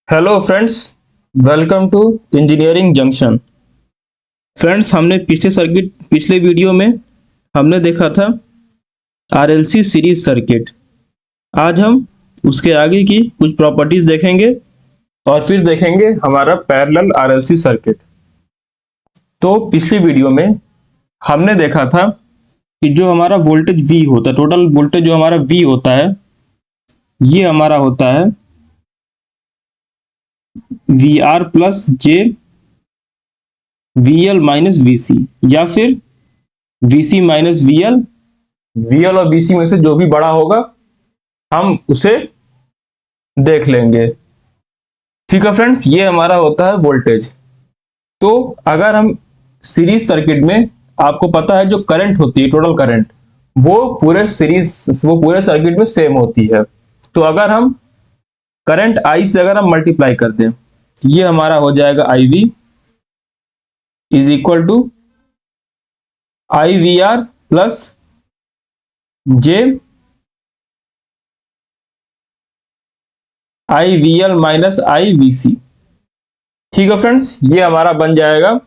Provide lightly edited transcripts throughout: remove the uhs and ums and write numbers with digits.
Hello friends, welcome to engineering junction. Friends, हमने पिछले video में हमने देखा था आरएलसी सीरीज सर्किट। आज हम उसके आगे की कुछ प्रॉपर्टीज देखेंगे और फिर देखेंगे हमारा पैरेलल आरएलसी सर्किट। तो पिछली वीडियो में हमने देखा था कि जो हमारा वोल्टेज V होता है, टोटल वोल्टेज जो हमारा V होता है, ये हमारा होता है VR प्लस जे VL माइनस VC, या फिर VC माइनस VL, VL और VC में से जो भी बड़ा होगा हम उसे देख लेंगे। ठीक है फ्रेंड्स, ये हमारा होता है वोल्टेज। तो अगर हम सीरीज सर्किट में, आपको पता है जो करंट होती है, टोटल करंट, वो पूरे सर्किट में सेम होती है। तो अगर हम करंट I से अगर हम मल्टीप्लाई कर दें, ये हमारा हो जाएगा IV is equal to IVR plus J IVL minus IVC। ठीक है फ्रेंड्स, ये हमारा बन जाएगा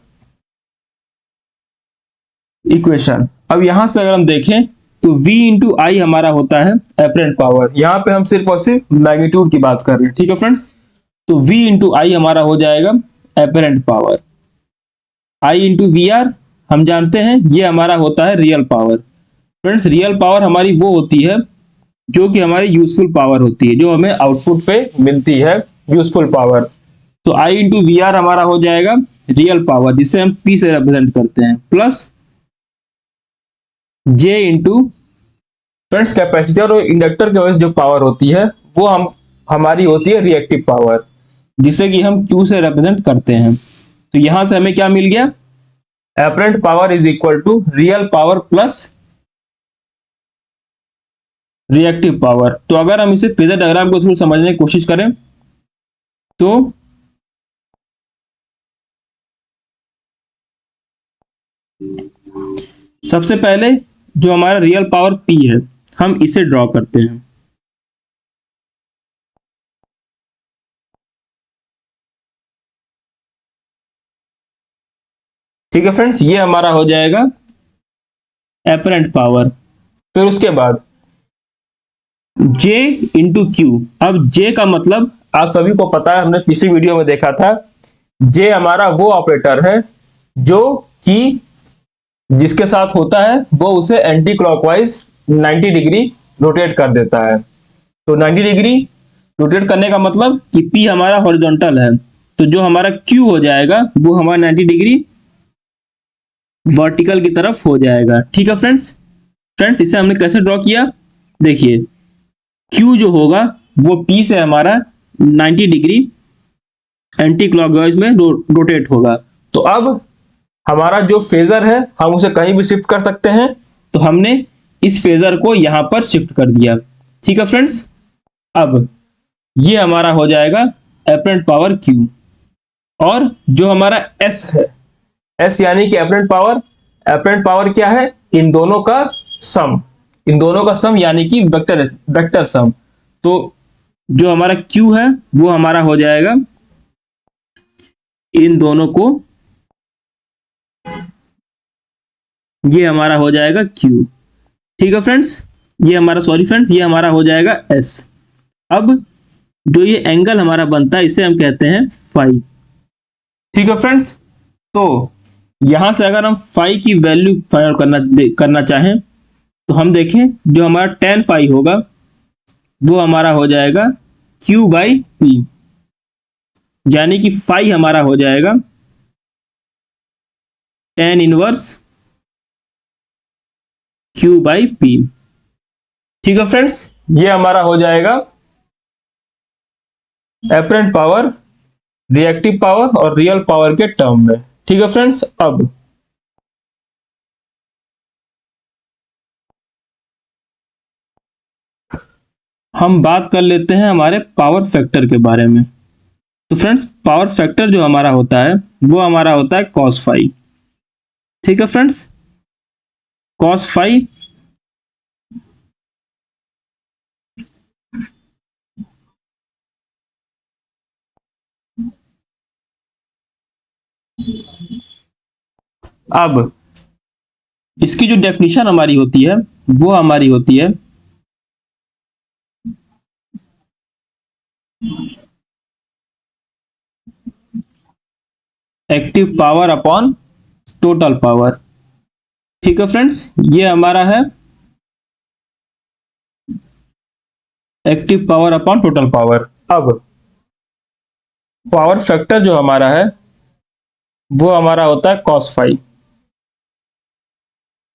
इक्वेशन। अब यहां से अगर हम देखें तो V इंटू आई हमारा होता है एपरेंट पावर। यहां पे हम सिर्फ और सिर्फ मैग्नीट्यूड की बात कर रहे हैं। ठीक है फ्रेंड्स, तो V इंटू आई हमारा हो जाएगा apparent power. I into V R हम जानते हैं ये हमारा होता है real power. Friends, real power हमारी वो होती है जो कि हमारी यूजफुल पावर होती है, जो हमें आउटपुट पे मिलती है, यूजफुल पावर। तो I इंटू वी आर हमारा हो जाएगा रियल पावर, जिसे हम P से रिप्रेजेंट करते हैं, plus J into, friends, capacitor और इंडक्टर की वजह से जो पावर होती है वो हमारी होती है रिएक्टिव पावर, जिसे कि हम Q से रिप्रेजेंट करते हैं। तो यहां से हमें क्या मिल गया? Apparent power is equal to real power plus reactive power. तो अगर हम इसे फेजर डायग्राम को थ्रू समझने की कोशिश करें तो सबसे पहले जो हमारा रियल पावर P है, हम इसे ड्रॉ करते हैं। ठीक है फ्रेंड्स, ये हमारा हो जाएगा एपरेंट पावर। फिर उसके बाद J इंटू क्यू। अब J का मतलब आप सभी को पता है, हमने पिछली वीडियो में देखा था। J हमारा वो ऑपरेटर है जो कि जिसके साथ होता है वो उसे एंटी क्लॉकवाइज 90 डिग्री रोटेट कर देता है। तो 90 डिग्री रोटेट करने का मतलब कि P हमारा हॉरिजॉन्टल है, तो जो हमारा Q हो जाएगा वो हमारा 90 डिग्री वर्टिकल की तरफ हो जाएगा। ठीक है फ्रेंड्स, इसे हमने कैसे ड्रॉ किया? देखिए, Q जो होगा वो P से हमारा 90 डिग्री एंटी क्लॉकवाइज में रोटेट होगा। तो अब हमारा जो फेजर है हम उसे कहीं भी शिफ्ट कर सकते हैं, तो हमने इस फेजर को यहां पर शिफ्ट कर दिया। ठीक है फ्रेंड्स, अब ये हमारा हो जाएगा एपरेंट पावर Q, और जो हमारा S है, S यानी कि एपरेंट पावर। एपरेंट पावर क्या है? इन दोनों का सम, यानी कि वेक्टर सम। तो जो हमारा Q है वो हमारा हो जाएगा इन दोनों को, ये हमारा हो जाएगा Q। ठीक है फ्रेंड्स, ये हमारा हो जाएगा S। अब जो ये एंगल हमारा बनता है इसे हम कहते हैं फाई। ठीक है फ्रेंड्स, तो यहां से अगर हम फाई की वैल्यू फाइंड आउट करना चाहें तो हम देखें जो हमारा टेन फाई होगा वो हमारा हो जाएगा Q बाई P, यानी कि फाई हमारा हो जाएगा tan inverse Q by P। ठीक है फ्रेंड्स, ये हमारा हो जाएगा एपरेंट पावर, रिएक्टिव पावर और रियल पावर के टर्म में। ठीक है फ्रेंड्स, अब हम बात कर लेते हैं हमारे पावर फैक्टर के बारे में। तो फ्रेंड्स, पावर फैक्टर जो हमारा होता है वो हमारा होता है कॉस फाई। ठीक है फ्रेंड्स, कॉस फाई अब इसकी जो डेफिनेशन हमारी होती है वो हमारी होती है active power upon total power. ठीक है फ्रेंड्स, ये हमारा है active power upon total power. अब पावर फैक्टर जो हमारा है वो हमारा होता है cos फाइव।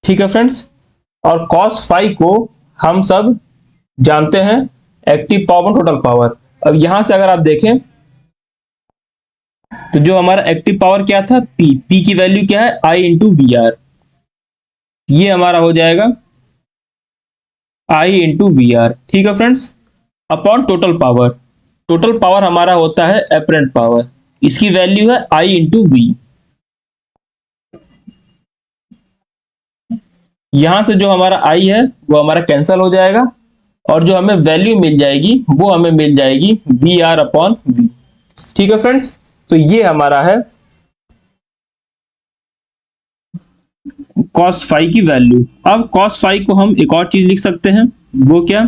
ठीक है फ्रेंड्स, और cos फाइव को हम सब जानते हैं एक्टिव पावर टोटल पावर। अब यहां से अगर आप देखें तो जो हमारा एक्टिव पावर क्या था, P की वैल्यू क्या है, I इंटू वी आर। ये हमारा हो जाएगा I इंटू वी आर। ठीक है friends, upon total power. Total power हमारा होता है एपरेंट पावर, इसकी वैल्यू है I इंटू वी। यहां से जो हमारा I है वो हमारा कैंसल हो जाएगा और जो हमें वैल्यू मिल जाएगी वो हमें मिल जाएगी वी आर अपॉन वी। ठीक है फ्रेंड्स, तो ये हमारा है cos फाइव की वैल्यू। अब cos फाइव को हम एक और चीज लिख सकते हैं, वो क्या,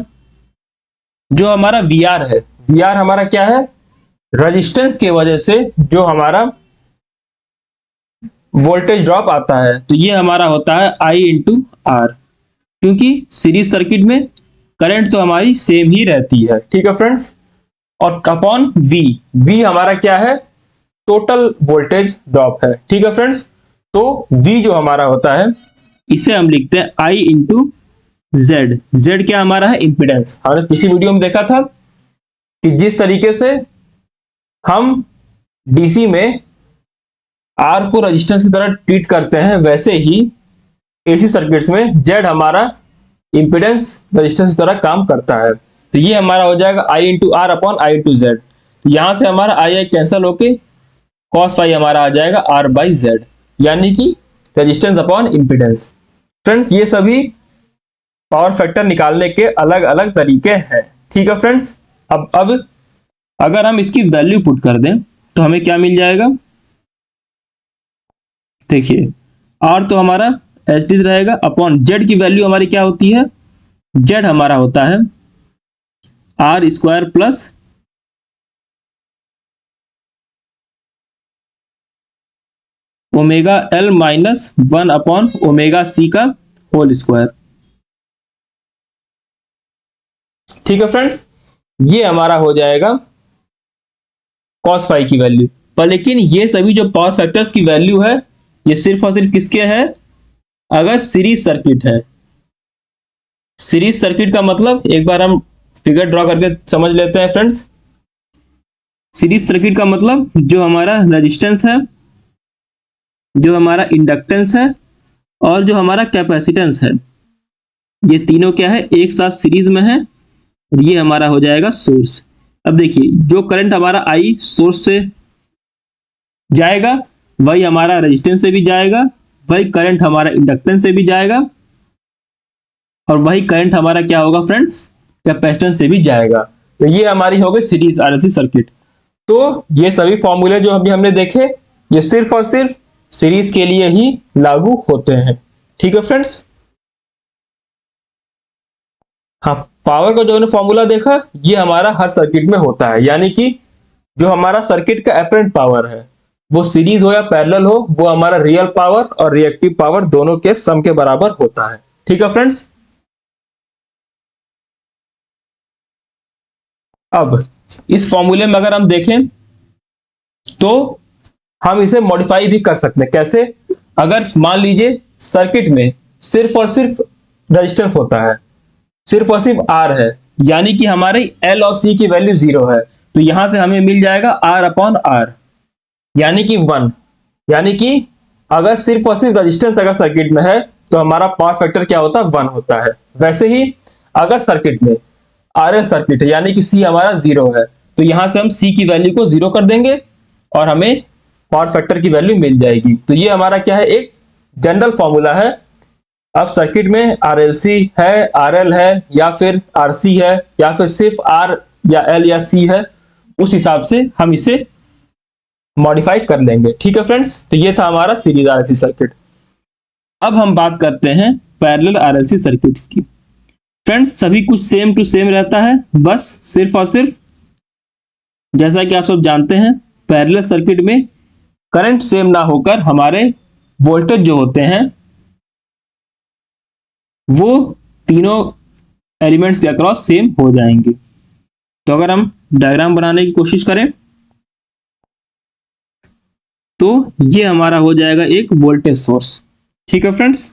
जो हमारा वी आर है, वी आर हमारा क्या है, रेजिस्टेंस की वजह से जो हमारा वोल्टेज ड्रॉप आता है, तो ये हमारा होता है I इंटू आर, क्योंकि सीरीज सर्किट में करंट तो हमारी सेम ही रहती है। ठीक है फ्रेंड्स, और अपॉन वी, वी हमारा क्या है, टोटल वोल्टेज ड्रॉप है। ठीक है फ्रेंड्स, तो वी जो हमारा होता है इसे हम लिखते हैं I इंटू जेड। जेड क्या हमारा है, इंपिडेंस। हमने पिछली वीडियो में देखा था कि जिस तरीके से हम डीसी में आर को रेजिस्टेंस की तरह ट्रीट करते हैं, वैसे ही एसी सर्किट्स में जेड हमारा इंपिडेंस रेजिस्टेंस की तरह काम करता है। तो ये हमारा हो जाएगा I into R upon I into Z. यहां से हमारा I कैंसिल होके cos फाइव हमारा आ जाएगा R बाई जेड, यानी कि रेजिस्टेंस अपॉन इंपिडेंस। फ्रेंड्स, ये सभी पावर फैक्टर निकालने के अलग अलग तरीके हैं। ठीक है फ्रेंड्स, अब अगर हम इसकी वैल्यू पुट कर दें तो हमें क्या मिल जाएगा, देखिए R तो हमारा एच टी रहेगा, अपॉन जेड की वैल्यू हमारी क्या होती है, जेड हमारा होता है R square plus omega L minus one upon omega C का होल स्क्वायर। ठीक है फ्रेंड्स, ये हमारा हो जाएगा cos फाइव की वैल्यू। पर लेकिन ये सभी जो पावर फैक्टर्स की वैल्यू है ये सिर्फ और सिर्फ किसके है, अगर सीरीज सर्किट है। सीरीज सर्किट का मतलब एक बार हम फिगर ड्रॉ करके समझ लेते हैं फ्रेंड्स। सीरीज सर्किट का मतलब जो हमारा रेजिस्टेंस है, जो हमारा इंडक्टेंस है और जो हमारा कैपेसिटेंस है, ये तीनों क्या है, एक साथ सीरीज में है और ये हमारा हो जाएगा सोर्स। अब देखिए जो करंट हमारा आई सोर्स से जाएगा वही हमारा रेजिस्टेंस से भी जाएगा, वही करंट हमारा इंडक्टेंस से भी जाएगा और वही करंट हमारा क्या होगा फ्रेंड्स, कैपेसिटेंस से भी जाएगा। तो ये हमारी हो गई सीरीज आरएलसी सर्किट। तो ये सभी फॉर्मूले जो अभी हमने देखे ये सिर्फ और सिर्फ सीरीज के लिए ही लागू होते हैं। ठीक है फ्रेंड्स, हाँ, पावर का जो हमने फॉर्मूला देखा ये हमारा हर सर्किट में होता है, यानी कि जो हमारा सर्किट का एपरेंट पावर है वो सीरीज हो या पैरेलल हो, वो हमारा रियल पावर और रिएक्टिव पावर दोनों के सम के बराबर होता है। ठीक है फ्रेंड्स, अब इस फॉर्मूले में अगर हम देखें तो हम इसे मॉडिफाई भी कर सकते हैं। कैसे, अगर मान लीजिए सर्किट में सिर्फ और सिर्फ रेजिस्टेंस होता है, सिर्फ और सिर्फ R है, यानी कि हमारे L और C की वैल्यू 0 है, तो यहां से हमें मिल जाएगा R अपॉन R यानी कि 1। यानी कि अगर सिर्फ और सिर्फ रेजिस्टेंस अगर सर्किट में है तो हमारा पावर फैक्टर क्या होता है, 1 होता है। वैसे ही अगर सर्किट में RL सर्किट है यानी कि C हमारा 0 है, तो यहां से हम C की वैल्यू को 0 कर देंगे और हमें पावर फैक्टर की वैल्यू मिल जाएगी। तो ये हमारा क्या है, एक जनरल फॉर्मूला है। अब सर्किट में RLC है, RL है या फिर RC है या फिर सिर्फ R या L या C है, उस हिसाब से हम इसे मॉडिफाई कर लेंगे। ठीक है फ्रेंड्स, तो ये था हमारा सीरीज आरएलसी सर्किट। अब हम बात करते हैं पैरेलल आरएलसी सर्किट्स की। फ्रेंड्स सभी कुछ सेम टू सेम रहता है, बस सिर्फ और सिर्फ जैसा कि आप सब जानते हैं पैरेलल सर्किट में करंट सेम ना होकर हमारे वोल्टेज जो होते हैं वो तीनों एलिमेंट्स के अक्रॉस सेम हो जाएंगे। तो अगर हम डायग्राम बनाने की कोशिश करें तो ये हमारा हो जाएगा एक वोल्टेज सोर्स। ठीक है फ्रेंड्स,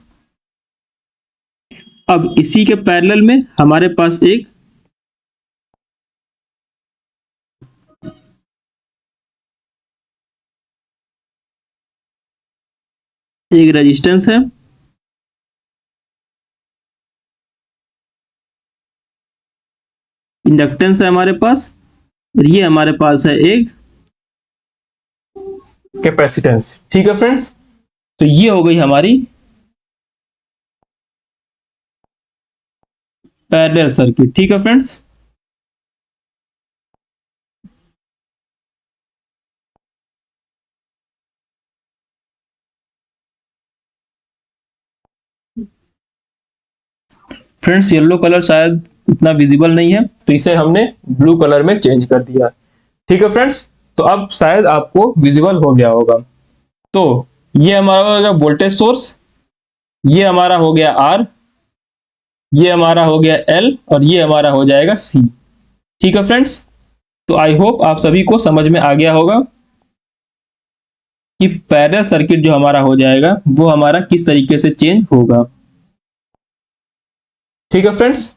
अब इसी के पैरेलल में हमारे पास एक रेजिस्टेंस है, इंडक्टेंस है हमारे पास, और ये हमारे पास है एक कैपेसिटेंस। ठीक है फ्रेंड्स, तो ये हो गई हमारी पैरेलल सर्किट। ठीक है फ्रेंड्स, फ्रेंड्स येलो कलर शायद उतना विजिबल नहीं है तो इसे हमने ब्लू कलर में चेंज कर दिया। ठीक है फ्रेंड्स, तो अब शायद आपको विजिबल हो गया होगा। तो ये हमारा हो गया वोल्टेज सोर्स, ये हमारा हो गया आर, ये हमारा हो गया एल, और ये हमारा हो जाएगा सी। ठीक है फ्रेंड्स, तो आई होप आप सभी को समझ में आ गया होगा कि पैरेलल सर्किट जो हमारा हो जाएगा वो हमारा किस तरीके से चेंज होगा। ठीक है फ्रेंड्स,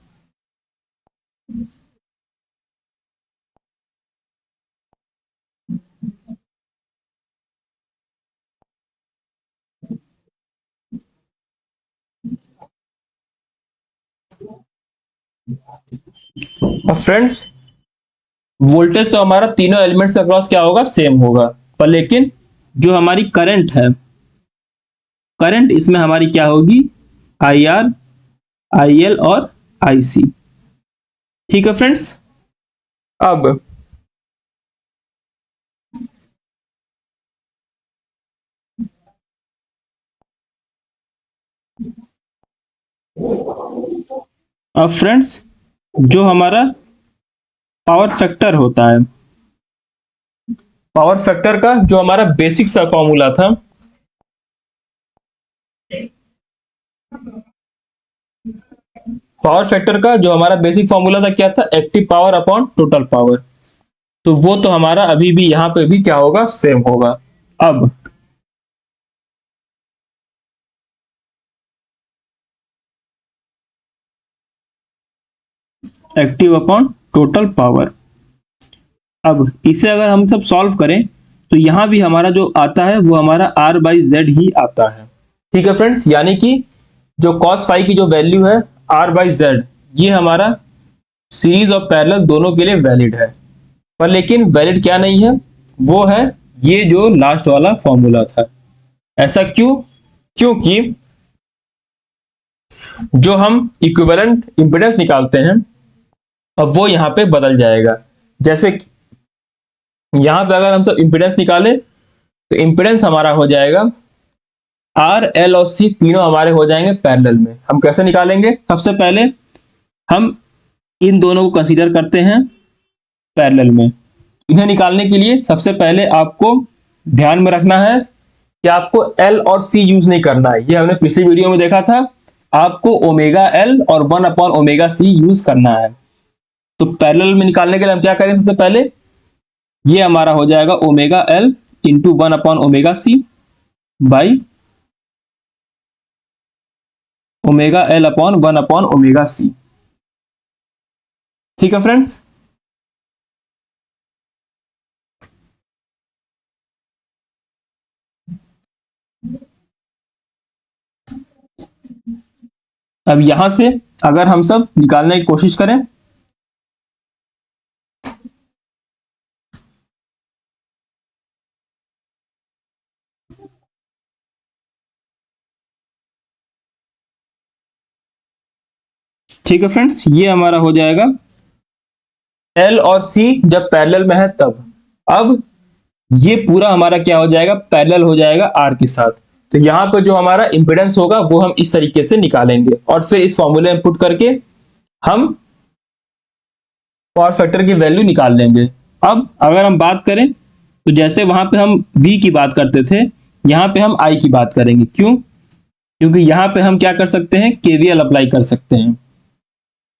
अब फ्रेंड्स वोल्टेज तो हमारा तीनों एलिमेंट्स के अक्रॉस क्या होगा, सेम होगा, पर लेकिन जो हमारी करंट है, करंट इसमें हमारी क्या होगी, आई आर, आई एल और आई सी। ठीक है फ्रेंड्स, अब फ्रेंड्स जो हमारा पावर फैक्टर होता है, पावर फैक्टर का जो हमारा बेसिक सा फॉर्मूला था, पावर फैक्टर का जो हमारा बेसिक फॉर्मूला था क्या था, active power upon total power. तो वो तो हमारा अभी भी यहां पे भी क्या होगा, सेम होगा। अब एक्टिव अपॉन टोटल पावर, अब इसे अगर हम सब सॉल्व करें तो यहां भी हमारा जो आता है वो हमारा R बाई जेड ही आता है। ठीक है फ्रेंड्स, यानी कि जो cos फाई की जो वैल्यू है R बाई जेड, ये हमारा सीरीज और पैरेलल दोनों के लिए वैलिड है, पर लेकिन वैलिड क्या नहीं है, वो है ये जो लास्ट वाला फॉर्मूला था। ऐसा क्यों, क्योंकि जो हम इक्विवेलेंट इंपेडेंस निकालते हैं अब वो यहां पे बदल जाएगा। जैसे यहां पे अगर हम सब इंपेडेंस निकालें तो इंपेडेंस हमारा हो जाएगा आर, एल और सी तीनों हमारे हो जाएंगे पैरेलल में। हम कैसे निकालेंगे, सबसे पहले हम इन दोनों को कंसीडर करते हैं पैरेलल में। इन्हें निकालने के लिए सबसे पहले आपको ध्यान में रखना है कि आपको एल और सी यूज नहीं करना है, ये हमने पिछली वीडियो में देखा था। आपको ओमेगा एल और 1 अपॉन ओमेगा सी यूज करना है। तो पैरेलल में निकालने के लिए हम क्या करें, सबसे पहले ये हमारा हो जाएगा omega L into 1 upon omega C by omega L upon 1 upon omega C. ठीक है फ्रेंड्स, अब यहां से अगर हम सब निकालने की कोशिश करें ठीक है फ्रेंड्स, ये हमारा हो जाएगा एल और सी जब पैरेलल में है तब। अब ये पूरा हमारा क्या हो जाएगा, पैरेलल हो जाएगा आर के साथ। तो यहाँ पर जो हमारा इंपेडेंस होगा वो हम इस तरीके से निकालेंगे और फिर इस फॉर्मूले में पुट करके हम पावर फैक्टर की वैल्यू निकाल लेंगे। अब अगर हम बात करें तो जैसे वहां पे हम V की बात करते थे, यहाँ पे हम I की बात करेंगे। क्यों? क्योंकि यहाँ पे हम क्या कर सकते हैं, KVL अप्लाई कर सकते हैं,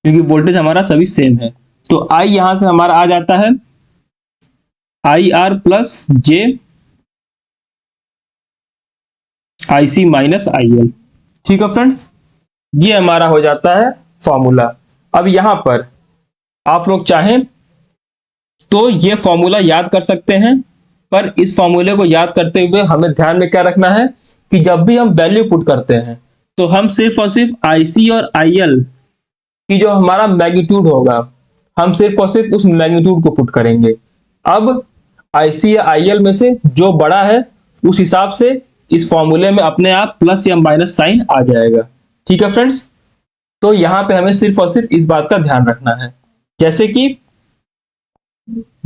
क्योंकि वोल्टेज हमारा सभी सेम है। तो I यहां से हमारा आ जाता है IR plus J IC minus IL। ठीक है फ्रेंड्स, ये हमारा हो जाता है फॉर्मूला। अब यहां पर आप लोग चाहें तो ये फॉर्मूला याद कर सकते हैं, पर इस फॉर्मूले को याद करते हुए हमें ध्यान में क्या रखना है कि जब भी हम वैल्यू पुट करते हैं तो हम सिर्फ और सिर्फ IC और IL की जो हमारा मैग्नीट्यूड होगा, हम सिर्फ और सिर्फ उस मैग्नीट्यूड को पुट करेंगे। अब IC या IL में से जो बड़ा है उस हिसाब से इस फॉर्मूले में अपने आप प्लस या माइनस साइन आ जाएगा। ठीक है फ्रेंड्स, तो यहां पे हमें सिर्फ और सिर्फ इस बात का ध्यान रखना है। जैसे कि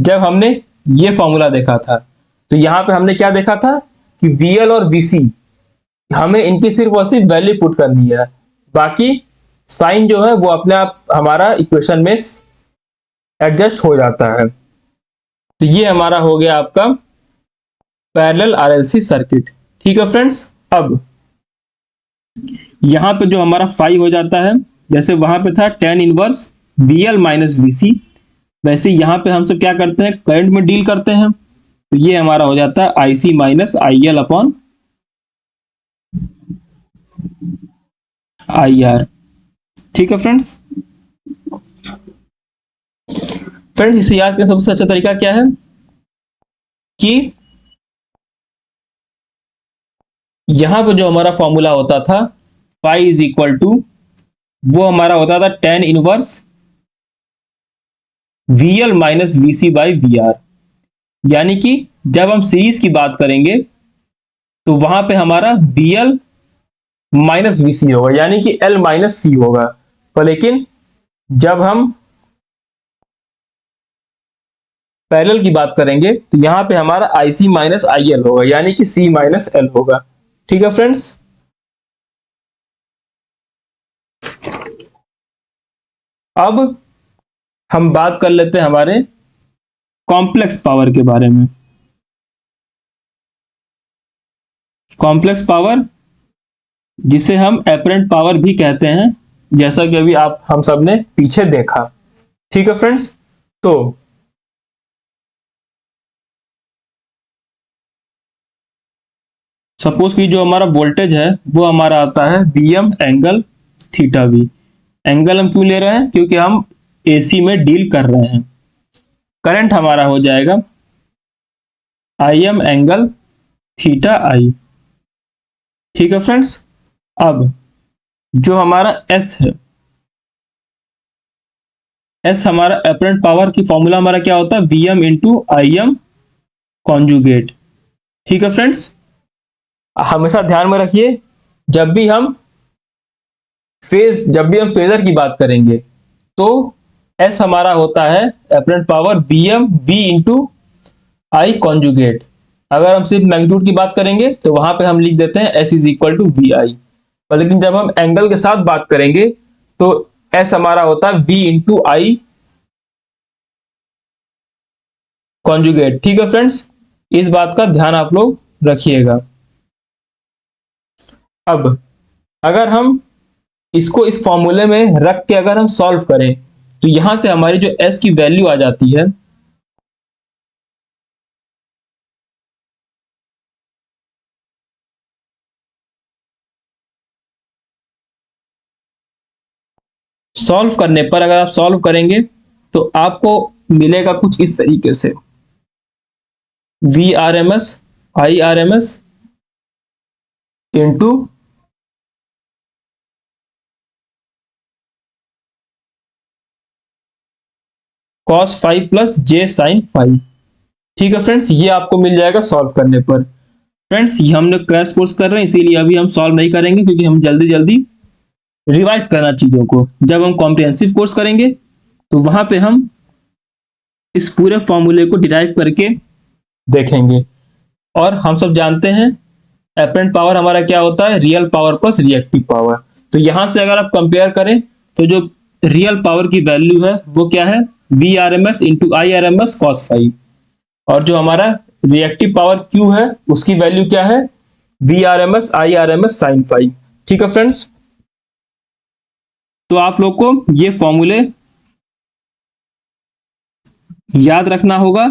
जब हमने ये फॉर्मूला देखा था तो यहां पे हमने क्या देखा था कि VL और VC हमें इनकी सिर्फ और सिर्फ वैल्यू पुट करनी है, बाकी साइन जो है वो अपने आप हमारा इक्वेशन में एडजस्ट हो जाता है। तो ये हमारा हो गया आपका पैरेलल RLC सर्किट। ठीक है फ्रेंड्स, अब यहां पे जो हमारा फाई हो जाता है, जैसे वहां पे था tan inverse VL minus VC, वैसे यहां पे हम सब क्या करते हैं, करंट में डील करते हैं। तो ये हमारा हो जाता है IC minus IL upon IR। ठीक है फ्रेंड्स, इसे याद करने का सबसे अच्छा तरीका क्या है कि यहां पर जो हमारा फॉर्मूला होता था फाई इज इक्वल टू, वो हमारा होता था tan inverse VL minus VC by VR। यानी कि जब हम सीरीज की बात करेंगे तो वहां पे हमारा VL माइनस VC होगा, यानी कि L माइनस C होगा। पर लेकिन जब हम पैरेलल की बात करेंगे तो यहां पे हमारा IC माइनस IL होगा, यानी कि C माइनस L होगा। ठीक है फ्रेंड्स, अब हम बात कर लेते हैं हमारे कॉम्प्लेक्स पावर के बारे में। कॉम्प्लेक्स पावर जिसे हम एपरेंट पावर भी कहते हैं, जैसा कि अभी आप हम सब ने पीछे देखा। ठीक है फ्रेंड्स, तो सपोज कि जो हमारा वोल्टेज है वो हमारा आता है BM angle theta V। Angle हम क्यों ले रहे हैं, क्योंकि हम AC में डील कर रहे हैं। करंट हमारा हो जाएगा IM एंगल थीटा I। ठीक है फ्रेंड्स, अब जो हमारा S है, S हमारा एपरेंट पावर की फॉर्मूला हमारा क्या होता है, VM इंटू IM कॉन्जुगेट। ठीक है फ्रेंड्स, हमेशा ध्यान में रखिए जब भी हम फेजर की बात करेंगे तो S हमारा होता है apparent power VM V into I conjugate. अगर हम सिर्फ मैग्नीट्यूड की बात करेंगे तो वहां पे हम लिख देते हैं S is equal to VI। पर लेकिन जब हम एंगल के साथ बात करेंगे तो S हमारा होता है V इंटू I कॉन्जुगेट। ठीक है फ्रेंड्स, इस बात का ध्यान आप लोग रखिएगा। अब अगर हम इसको इस फॉर्मूले में रख के अगर हम सॉल्व करें तो यहां से हमारी जो S की वैल्यू आ जाती है सॉल्व करने पर, अगर आप सॉल्व करेंगे तो आपको मिलेगा कुछ इस तरीके से, VRMS IRMS into cos five plus J sin five. ठीक है फ्रेंड्स, ये आपको मिल जाएगा सॉल्व करने पर। फ्रेंड्स, ये हमने क्रैश कोर्स कर रहे हैं इसीलिए अभी हम सॉल्व नहीं करेंगे, क्योंकि हम जल्दी जल्दी रिवाइज करना चीजों को। जब हम कॉम्प्रिहेंसिव कोर्स करेंगे तो वहां पे हम इस पूरे फॉर्मूले को डिराइव करके देखेंगे। और हम सब जानते हैं एपरेंट पावर हमारा क्या होता है, real power plus reactive power. तो यहां से अगर आप कंपेयर करें तो जो रियल पावर की वैल्यू है वो क्या है, V R M S into I R M S cos five, और जो हमारा रिएक्टिव पावर क्यू है उसकी वैल्यू क्या है, V R M S I R M S sine five. ठीक है फ्रेंड्स, तो आप लोग को ये फॉर्मूले याद रखना होगा।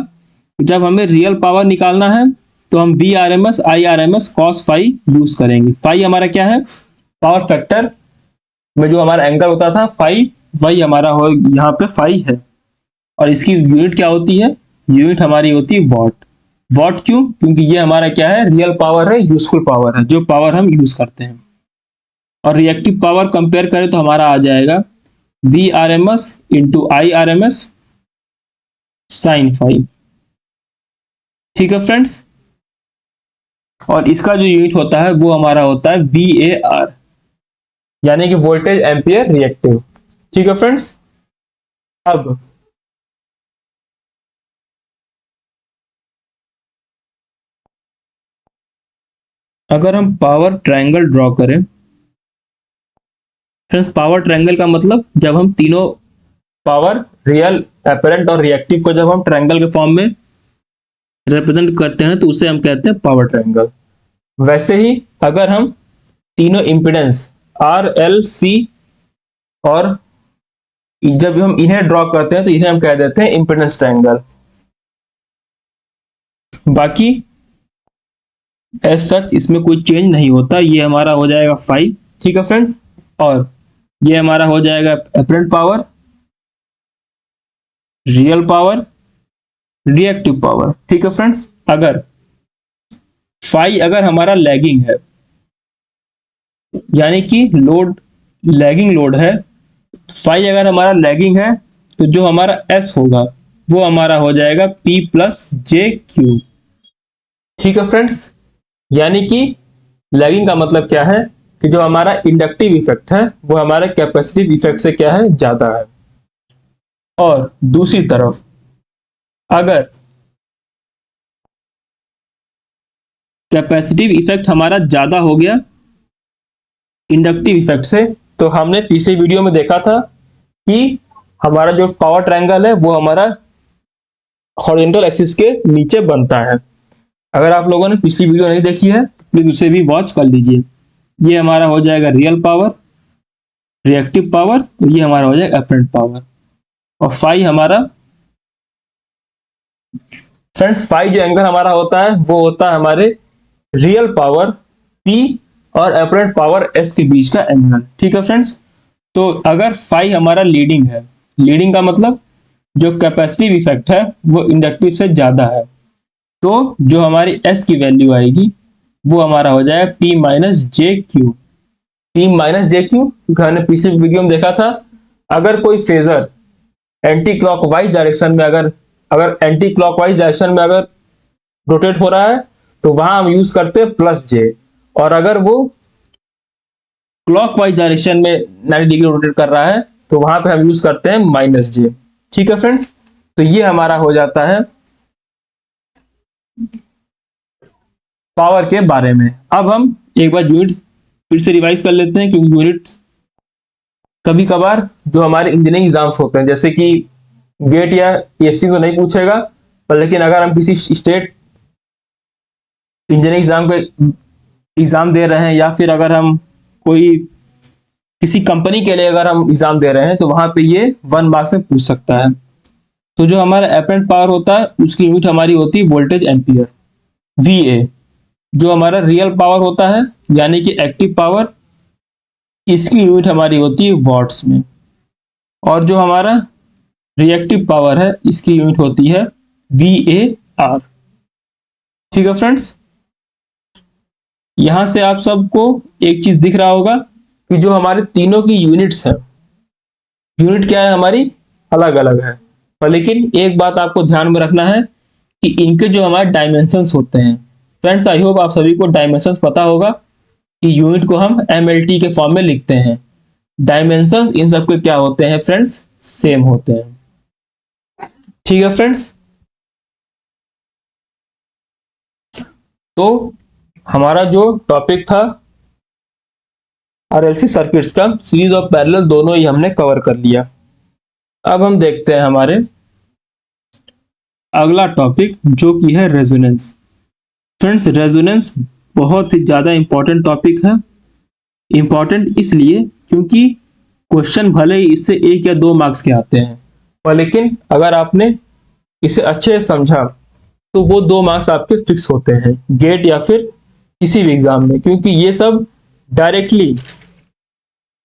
जब हमें रियल पावर निकालना है तो हम V R M S I R M S cos five use करेंगे। फाइव हमारा क्या है, पावर फैक्टर में जो हमारा एंगल होता था फाइव, वही हमारा हो यहाँ पे फाइव है। और इसकी यूनिट क्या होती है, यूनिट हमारी होती है वॉट। वॉट क्यों, क्योंकि ये हमारा क्या है, रियल पावर है, यूजफुल पावर है, जो पावर हम यूज करते हैं। और रिएक्टिव पावर कंपेयर करें तो हमारा आ जाएगा V R M S into I R M S sine five. ठीक है फ्रेंड्स, और इसका जो यूनिट होता है वो हमारा होता है वी ए आर, यानी कि वोल्टेज एम्पियर रिएक्टिव। ठीक है फ्रेंड्स, अब अगर हम पावर ट्रायंगल ड्रॉ करें, फ्रेंड्स पावर ट्रायंगल का मतलब जब हम तीनों पावर, रियल, एपरेंट और रिएक्टिव को जब हम ट्रायंगल के फॉर्म में रिप्रेजेंट करते हैं तो उसे हम कहते हैं पावर ट्रायंगल। वैसे ही अगर हम तीनों इंपिडेंस आर एल सी और जब हम इन्हें ड्रॉ करते हैं तो इन्हें हम कह देते हैं इंपिडेंस ट्रायंगल। बाकी एज सच इसमें कोई चेंज नहीं होता, ये हमारा हो जाएगा फाइव। ठीक है फ्रेंड्स, और ये हमारा हो जाएगा apparent power, real power, reactive power. ठीक है फ्रेंड्स, अगर फाइव अगर हमारा लैगिंग है, यानी कि लोड लैगिंग लोड है, फाइव अगर हमारा लैगिंग है तो जो हमारा एस होगा वो हमारा हो जाएगा पी प्लस जे क्यू। ठीक है फ्रेंड्स, यानी कि लैगिंग का मतलब क्या है कि जो हमारा इंडक्टिव इफेक्ट है वो हमारे कैपेसिटिव इफेक्ट से क्या है, ज्यादा है। और दूसरी तरफ अगर कैपेसिटिव इफेक्ट हमारा ज्यादा हो गया इंडक्टिव इफेक्ट से, तो हमने पिछली वीडियो में देखा था कि हमारा जो पावर ट्रायंगल है वो हमारा हॉरिजॉन्टल एक्सिस के नीचे बनता है। अगर आप लोगों ने पिछली वीडियो नहीं देखी है तो प्लीज उसे भी वॉच कर लीजिए। ये हमारा हो जाएगा रियल पावर, रिएक्टिव पावर, तो ये हमारा हो जाएगा एपरेंट पावर। और फाइव हमारा, फ्रेंड्स फाइव जो एंगल हमारा होता है वो होता है हमारे रियल पावर P और एपरेंट पावर S के बीच का एंगल। ठीक है फ्रेंड्स, तो अगर फाइव हमारा लीडिंग है, लीडिंग का मतलब जो कैपेसिटिव इफेक्ट है वो इंडक्टिव से ज्यादा है, तो जो हमारी S की वैल्यू आएगी वो हमारा हो जाएगा P माइनस जे क्यू। P माइनस जे क्यू, क्योंकि हमने पिछले वीडियो में देखा था अगर कोई फेजर एंटी क्लॉकवाइज डायरेक्शन में अगर एंटी क्लॉकवाइज डायरेक्शन में अगर रोटेट हो रहा है तो वहां हम यूज करते हैं प्लस जे, और अगर वो क्लॉकवाइज डायरेक्शन में 90 डिग्री रोटेट कर रहा है तो वहां पे हम यूज करते हैं माइनस जे। ठीक है फ्रेंड्स, तो ये हमारा हो जाता है पावर के बारे में। अब हम एक बार यूनिट फिर से रिवाइज कर लेते हैं, क्योंकि यूनिट कभी कभार जो हमारे इंजीनियरिंग एग्जाम्स होते हैं, जैसे कि गेट या एससी तो नहीं पूछेगा, पर लेकिन अगर हम किसी स्टेट इंजीनियरिंग एग्जाम के एग्जाम दे रहे हैं या फिर अगर हम कोई किसी कंपनी के लिए अगर हम एग्जाम दे रहे हैं तो वहां पे ये 1 मार्क्स में पूछ सकता है। तो जो हमारा एपरेंट पावर होता है उसकी यूनिट हमारी होती है वोल्टेज एम्पियर, VA। जो हमारा रियल पावर होता है यानी कि एक्टिव पावर, इसकी यूनिट हमारी होती है वॉट्स में। और जो हमारा रिएक्टिव पावर है इसकी यूनिट होती है VAR। ठीक है फ्रेंड्स, यहां से आप सबको एक चीज दिख रहा होगा कि जो हमारे तीनों की यूनिट्स है, यूनिट क्या है हमारी, अलग अलग है, पर लेकिन एक बात आपको ध्यान में रखना है कि इनके जो हमारे डायमेंशंस होते हैं, फ्रेंड्स आई होप आप सभी को डायमेंशंस पता होगा कि यूनिट को हम MLT के फॉर्म में लिखते हैं। डायमेंशंस इन सबके क्या होते हैं फ्रेंड्स, सेम होते हैं। ठीक है फ्रेंड्स, तो हमारा जो टॉपिक था आरएलसी सर्किट्स का, सीरीज और पैरेलल दोनों ही हमने कवर कर लिया। अब हम देखते हैं हमारे अगला टॉपिक जो कि है रेजोनेंस। फ्रेंड्स, रेजोनेंस बहुत ही ज्यादा इंपॉर्टेंट टॉपिक है। इंपॉर्टेंट इसलिए क्योंकि क्वेश्चन भले ही इससे 1 या 2 मार्क्स के आते हैं, पर लेकिन अगर आपने इसे अच्छे से समझा तो वो 2 मार्क्स आपके फिक्स होते हैं, गेट या फिर किसी भी एग्जाम में, क्योंकि ये सब डायरेक्टली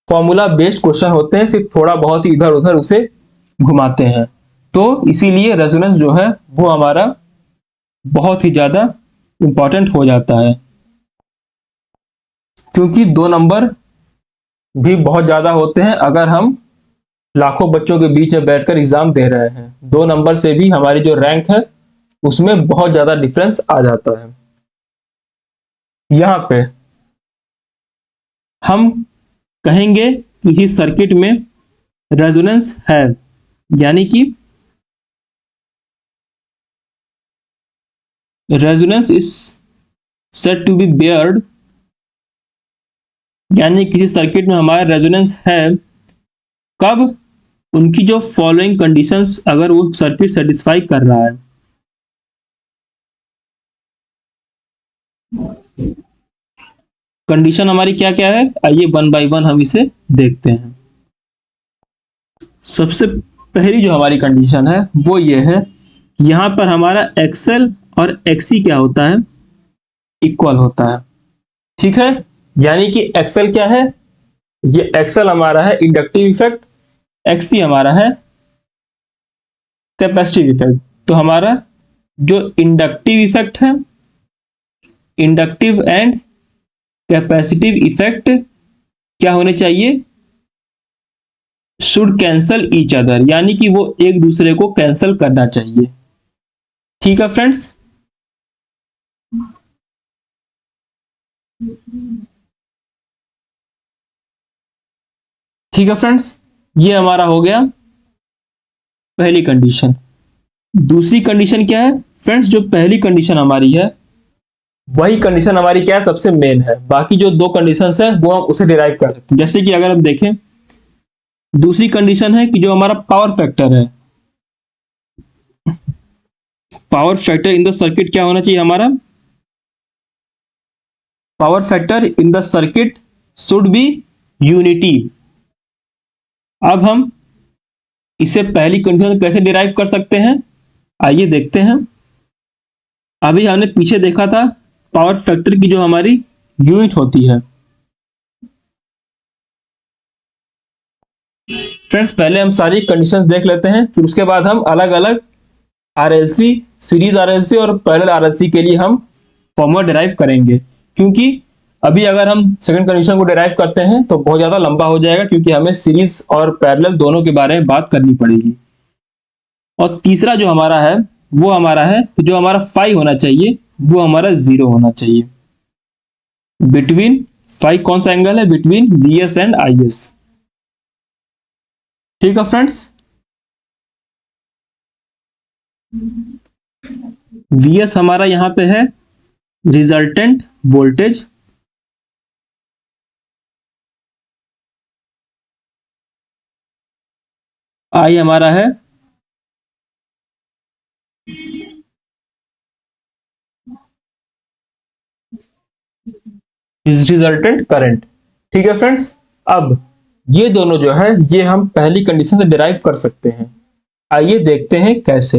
फॉर्मूला बेस्ड क्वेश्चन होते हैं, सिर्फ थोड़ा बहुत ही इधर उधर उसे घुमाते हैं। तो इसीलिए रेजोनेंस जो है वो हमारा बहुत ही ज्यादा इंपॉर्टेंट हो जाता है, क्योंकि 2 नंबर भी बहुत ज्यादा होते हैं। अगर हम लाखों बच्चों के बीच में बैठकर एग्जाम दे रहे हैं, 2 नंबर से भी हमारी जो रैंक है उसमें बहुत ज्यादा डिफरेंस आ जाता है। यहाँ पे हम कहेंगे किसी सर्किट में रेजोनेंस है, यानी कि resonance is said to be bared, यानी किसी सर्किट में हमारा रेजोनेंस है कब, उनकी जो फॉलोइंग कंडीशंस अगर वो सर्किट सेटिस्फाई कर रहा है। कंडीशन हमारी क्या क्या है, आइए वन बाय वन हम इसे देखते हैं। सबसे पहली जो हमारी कंडीशन है वो ये है कि यहां पर हमारा एक्सएल और एक्सी क्या होता है, इक्वल होता है। ठीक है, यानी कि एक्सएल क्या है, ये एक्सएल हमारा है इंडक्टिव इफेक्ट, एक्सी हमारा है कैपेसिटिव इफेक्ट। तो हमारा जो इंडक्टिव इफेक्ट है, इंडक्टिव एंड कैपेसिटिव इफेक्ट क्या होने चाहिए, शुड कैंसल ईच अदर, यानी कि वो एक दूसरे को कैंसल करना चाहिए। ठीक है फ्रेंड्स, ठीक है फ्रेंड्स, ये हमारा हो गया पहली कंडीशन। दूसरी कंडीशन क्या है फ्रेंड्स, जो पहली कंडीशन हमारी है वही कंडीशन हमारी क्या है, सबसे मेन है। बाकी जो 2 कंडीशंस है वो हम उसे डिराइव कर सकते हैं। जैसे कि अगर हम देखें, दूसरी कंडीशन है कि जो हमारा पावर फैक्टर है, power factor in the circuit क्या होना चाहिए हमारा, power factor in the circuit should be unity. अब हम इसे पहली कंडीशन कैसे डिराइव कर सकते हैं, आइए देखते हैं। अभी हमने पीछे देखा था पावर फैक्टर की जो हमारी यूनिट होती है। फ्रेंड्स, पहले हम सारी कंडीशंस देख लेते हैं, फिर उसके बाद हम अलग अलग आरएलसी, सीरीज आरएलसी और पैरेलल आरएलसी के लिए हम फॉर्मूला डिराइव करेंगे। क्योंकि अभी अगर हम सेकंड कंडीशन को डिराइव करते हैं तो बहुत ज्यादा लंबा हो जाएगा, क्योंकि हमें सीरीज और पैरेलल दोनों के बारे में बात करनी पड़ेगी। और तीसरा जो हमारा है वो हमारा है कि जो हमारा फाई होना चाहिए वो हमारा 0 होना चाहिए बिटवीन, फाई कौन सा एंगल है, between B S and I S. ठीक है फ्रेंड्स, वी एस हमारा यहां पे है रिजल्टेंट वोल्टेज, आई हमारा है रिजल्टेंट करंट। ठीक है फ्रेंड्स, अब ये दोनों जो है ये हम पहली कंडीशन से डिराइव कर सकते हैं। आइए देखते हैं कैसे।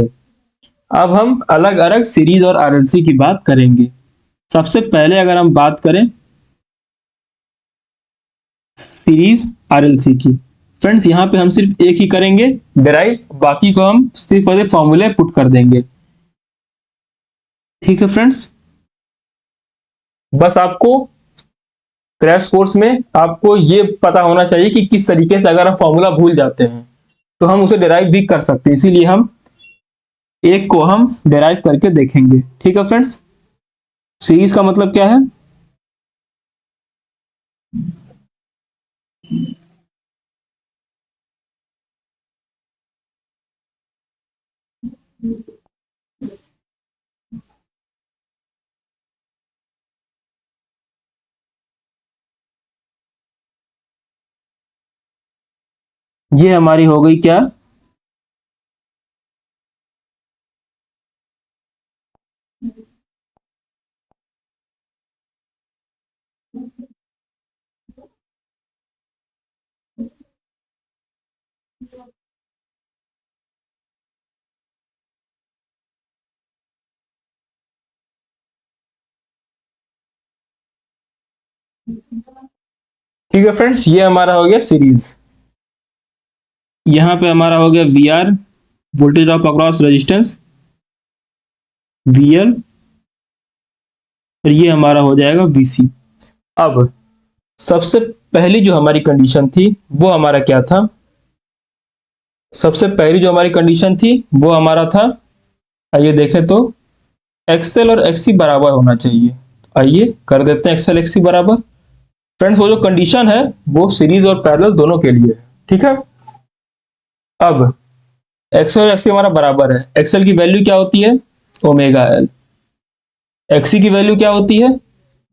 अब हम अलग अलग सीरीज और आरएलसी की बात करेंगे। सबसे पहले अगर हम बात करें सीरीज आरएलसी की, फ्रेंड्स यहां पे हम सिर्फ एक ही करेंगे डिराइव, बाकी को हम सिर्फ और सिर्फ फॉर्मूले पुट कर देंगे। ठीक है फ्रेंड्स, बस आपको क्रैश कोर्स में आपको ये पता होना चाहिए कि किस तरीके से अगर हम फॉर्मूला भूल जाते हैं तो हम उसे डिराइव भी कर सकते हैं। इसीलिए हम एक को हम डिराइव करके देखेंगे। ठीक है फ्रेंड्स, सीरीज का मतलब क्या है, ये हमारी हो गई क्या, ठीक है फ्रेंड्स, ये हमारा हो गया सीरीज। यहाँ पे हमारा हो गया V R, voltage drop across resistance, V L, और ये हमारा हो जाएगा वीसी। अब सबसे पहली जो हमारी कंडीशन थी वो हमारा क्या था, सबसे पहली जो हमारी कंडीशन थी वो हमारा था, आइए देखें तो, एक्सएल और एक्सी बराबर होना चाहिए। आइए कर देते हैं एक्सएल एक्सी बराबर। फ्रेंड्स वो जो कंडीशन है वो सीरीज और पैरेलल दोनों के लिए है, ठीक है। अब एक्सएल और एक्सी हमारा बराबर है, एक्सएल की वैल्यू क्या होती है, ओमेगा एल, एक्सी की वैल्यू क्या होती है,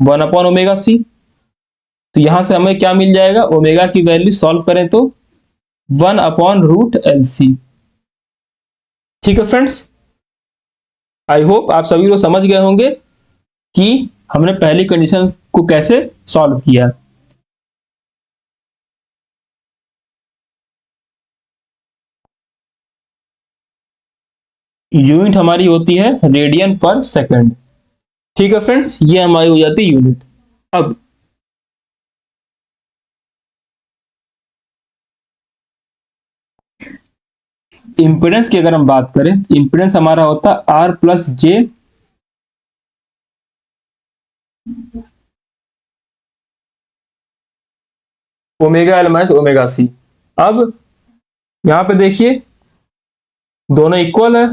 1/ओमेगा सी। तो यहां से हमें क्या मिल जाएगा, ओमेगा की वैल्यू सॉल्व करें तो 1/√LC। ठीक है फ्रेंड्स, आई होप आप सभी लोग समझ गए होंगे कि हमने पहली कंडीशन को कैसे सॉल्व किया। यूनिट हमारी होती है रेडियन पर सेकंड। ठीक है फ्रेंड्स, ये हमारी हो जाती है यूनिट। अब इंपेडेंस की अगर हम बात करें, इंपेडेंस हमारा होता है R+J omega L minus omega C. अब यहां पे देखिए दोनों इक्वल है,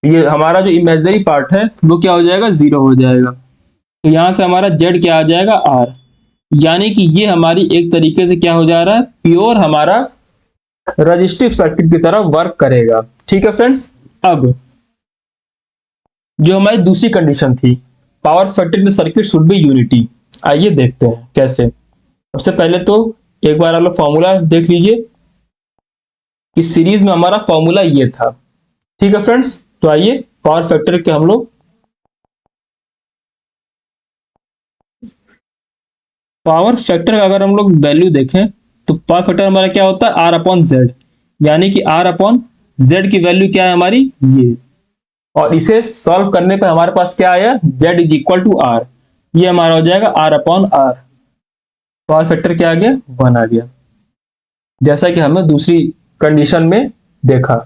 ये हमारा जो इमेजिनरी पार्ट है वो क्या हो जाएगा, जीरो हो जाएगा। तो यहां से हमारा जेड क्या आ जाएगा, आर। यानी कि ये हमारी एक तरीके से क्या हो जा रहा है, प्योर हमारा रजिस्टिव सर्किट की तरह वर्क करेगा। ठीक है फ्रेंड्स, अब जो हमारी दूसरी कंडीशन थी, power factor in the circuit should be unity. आइए देखते हैं कैसे। सबसे पहले तो एक बार आप लोग फॉर्मूला देख लीजिए कि सीरीज में हमारा फॉर्मूला ये था। ठीक है फ्रेंड्स, तो आइए पावर फैक्टर के हम लोग, पावर फैक्टर का अगर हम लोग वैल्यू देखें तो पावर फैक्टर हमारा क्या होता है, R/Z। यानी कि R/Z की वैल्यू क्या है हमारी, ये। और इसे सॉल्व करने पर हमारे पास क्या आया, Z = R। ये हमारा हो जाएगा R/R। पावर फैक्टर क्या आ गया, 1 आ गया, जैसा कि हमने दूसरी कंडीशन में देखा।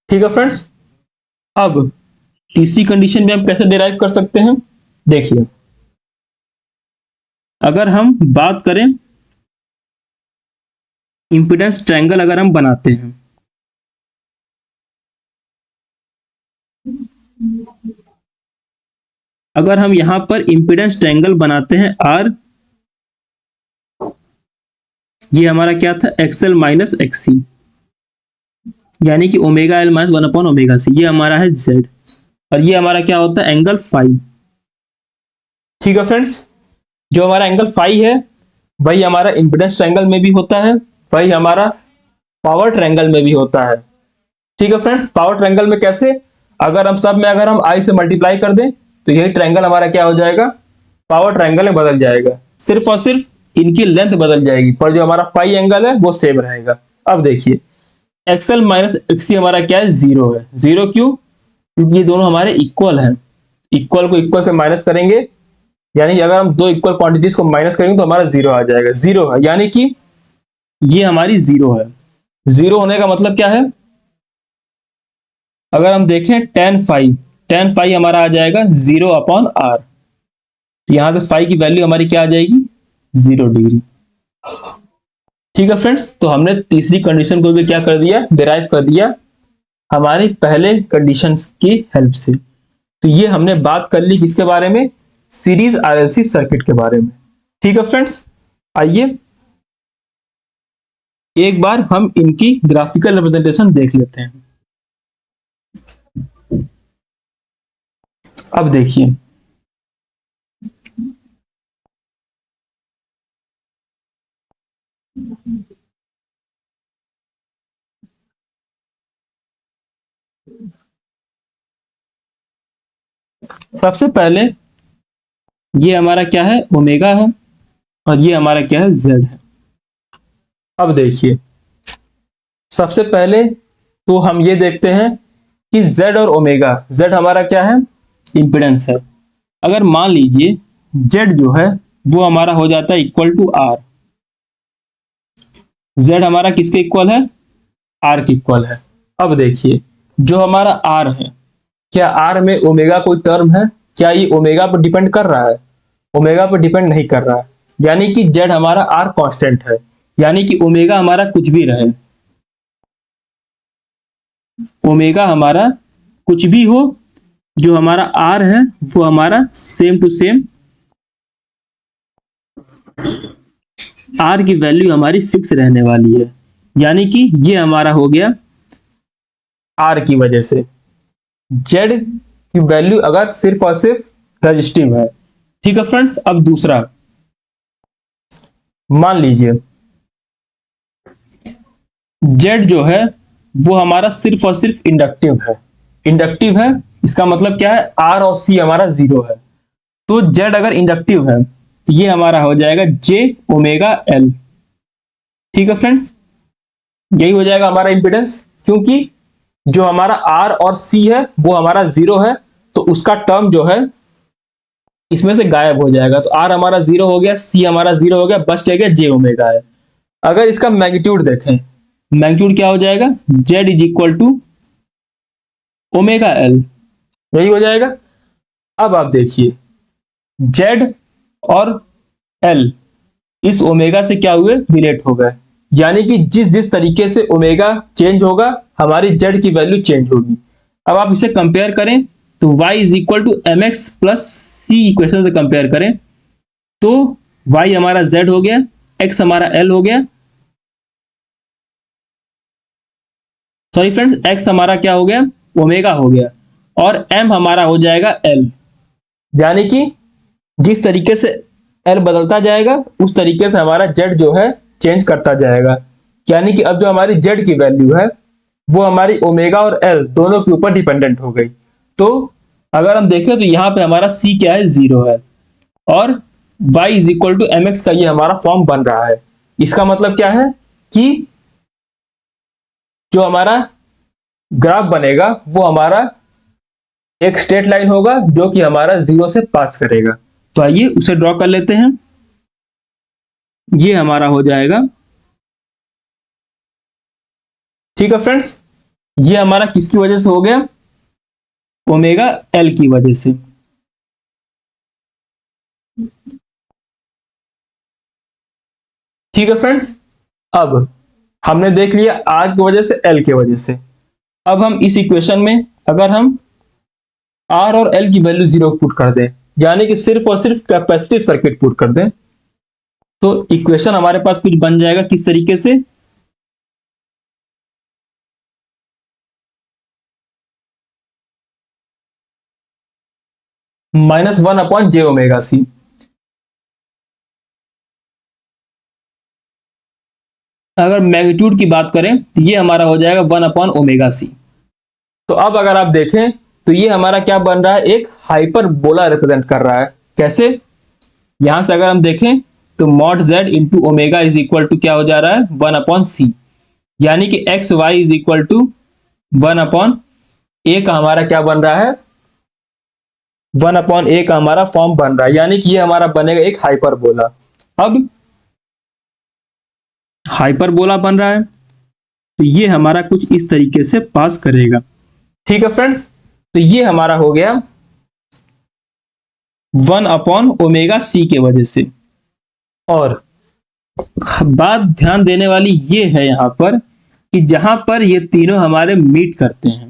ठीक है फ्रेंड्स, अब तीसरी कंडीशन में हम कैसे डिराइव कर सकते हैं, देखिए अगर हम बात करें इंपीडेंस ट्रायंगल अगर हम बनाते हैं, अगर हम यहां पर इंपीडेंस ट्रायंगल बनाते हैं आर, ये हमारा क्या था, एक्सएल माइनस एक्सी, यानी कि ओमेगा एल माइनस 1/ओमेगा सी, ये हमारा है जेड, और ये हमारा क्या होता है, एंगल फाई। ठीक है फ्रेंड्स, जो हमारा एंगल फाई है वही हमारा इंपीडेंस ट्रायंगल में भी होता है, वही हमारा पावर ट्रायंगल में भी होता है। ठीक है फ्रेंड्स, पावर ट्रायंगल में कैसे, अगर हम सब में अगर हम आई से मल्टीप्लाई कर दें तो यही ट्रायंगल हमारा क्या हो जाएगा, पावर ट्रायंगल में बदल जाएगा। सिर्फ और सिर्फ इनकी लेंथ बदल जाएगी, पर जो हमारा फाई एंगल है वो सेम रहेगा। अब देखिए एक्सएल माइनस एक्सी हमारा क्या है, जीरो है। जीरो क्यों, क्योंकि ये दोनों हमारे इक्वल हैं। इक्वल को इक्वल से माइनस करेंगे, यानी कि अगर हम दो इक्वल क्वांटिटीज को माइनस करेंगे तो हमारा जीरो आ जाएगा। जीरो है यानी कि ये हमारी जीरो है। जीरो होने का मतलब क्या है, अगर हम देखें टेन फाई हमारा आ जाएगा 0/R। यहां से फाई की वैल्यू हमारी क्या आ जाएगी, 0 डिग्री। ठीक है फ्रेंड्स, तो हमने तीसरी कंडीशन को भी क्या कर दिया, डिराइव कर दिया हमारी पहले कंडीशन की हेल्प से। तो ये हमने बात कर ली किसके बारे में, सीरीज आरएलसी सर्किट के बारे में। ठीक है फ्रेंड्स, आइए एक बार हम इनकी ग्राफिकल रिप्रेजेंटेशन देख लेते हैं। अब देखिए सबसे पहले ये हमारा क्या है, ओमेगा है, और ये हमारा क्या है, जेड है। अब देखिए, सबसे पहले तो हम ये देखते हैं कि जेड और ओमेगा, जेड हमारा क्या है, इंपिडेंस है। अगर मान लीजिए जेड जो है वो हमारा हो जाता है इक्वल टू आर, जेड हमारा किसके इक्वल है, आर के इक्वल है। अब देखिए, जो हमारा आर है, क्या आर में ओमेगा कोई टर्म है, क्या ये ओमेगा पर डिपेंड कर रहा है, ओमेगा पर डिपेंड नहीं कर रहा है। यानी कि जेड हमारा आर कांस्टेंट है, यानी कि ओमेगा हमारा कुछ भी रहे, ओमेगा हमारा कुछ भी हो, जो हमारा आर है वो हमारा सेम टू सेम आर की वैल्यू हमारी फिक्स रहने वाली है। यानी कि ये हमारा हो गया आर की वजह से। जेड की वैल्यू अगर सिर्फ और सिर्फ रजिस्टिव है। ठीक है फ्रेंड्स, अब दूसरा मान लीजिए जेड जो है वो हमारा सिर्फ और सिर्फ इंडक्टिव है, इंडक्टिव है, इसका मतलब क्या है, आर और सी हमारा जीरो है। तो जेड अगर इंडक्टिव है तो ये हमारा हो जाएगा जे ओमेगा एल। ठीक है फ्रेंड्स, यही हो जाएगा हमारा इंपिडेंस, क्योंकि जो हमारा आर और सी है वो हमारा जीरो है, तो उसका टर्म जो है इसमें से गायब हो जाएगा। तो आर हमारा जीरो हो गया, सी हमारा जीरो हो गया, बस क्या गया, जे ओमेगा है। अगर इसका मैग्नीट्यूड देखें, मैग्नीट्यूड क्या हो जाएगा, Z is equal to omega L, यही हो जाएगा। अब आप देखिए, जेड और एल इस ओमेगा से क्या हुए, रिलेट हो गए। यानी कि जिस जिस तरीके से ओमेगा चेंज होगा हमारी जेड की वैल्यू चेंज होगी। अब आप इसे कंपेयर करें तो y is equal to M X plus C equation से कंपेयर करें तो y हमारा z हो गया, x हमारा l हो गया, सॉरी फ्रेंड्स, x हमारा क्या हो गया, ओमेगा हो गया, और m हमारा हो जाएगा l। यानी कि जिस तरीके से l बदलता जाएगा उस तरीके से हमारा z जो है चेंज करता जाएगा। यानी कि अब जो हमारी z की वैल्यू है वो हमारी ओमेगा और l दोनों के ऊपर डिपेंडेंट हो गई। तो अगर हम देखें तो यहाँ पे हमारा c क्या है, जीरो है, और y is equal to M X का ये हमारा फॉर्म बन रहा है। इसका मतलब क्या है कि जो हमारा ग्राफ बनेगा वो हमारा एक स्ट्रेट लाइन होगा जो कि हमारा जीरो से पास करेगा। तो आइए उसे ड्रॉ कर लेते हैं। ये हमारा हो जाएगा, ठीक है फ्रेंड्स, ये हमारा किसकी वजह से हो गया, ओमेगा एल की वजह से। ठीक है फ्रेंड्स, अब हमने देख लिया आर की वजह से, एल की वजह से। अब हम इस इक्वेशन में अगर हम आर और एल की वैल्यू जीरो पुट कर दें, यानी कि सिर्फ और सिर्फ कैपेसिटिव सर्किट पुट कर दें, तो इक्वेशन हमारे पास कुछ बन जाएगा किस तरीके से, माइनस वन अपॉन जे ओमेगा सी। अगर मैग्नीट्यूड की बात करें तो ये हमारा हो जाएगा वन अपॉन ओमेगा सी। तो अब अगर आप देखें तो ये हमारा क्या बन रहा है, एक हाइपरबोला रिप्रेजेंट कर रहा है। कैसे, यहां से अगर हम देखें तो mod Z into omega is equal to क्या हो जा रहा है, वन अपॉन सी। यानी कि X Y is equal to one upon A का हमारा क्या बन रहा है, वन अपॉन ए का हमारा फॉर्म बन रहा है। यानी कि ये हमारा बनेगा एक हाइपरबोला। अब हाइपरबोला बन रहा है तो ये हमारा कुछ इस तरीके से पास करेगा। ठीक है फ्रेंड्स, तो ये हमारा हो गया वन अपॉन ओमेगा सी के वजह से। और बात ध्यान देने वाली ये है यहां पर कि जहां पर ये तीनों हमारे मीट करते हैं,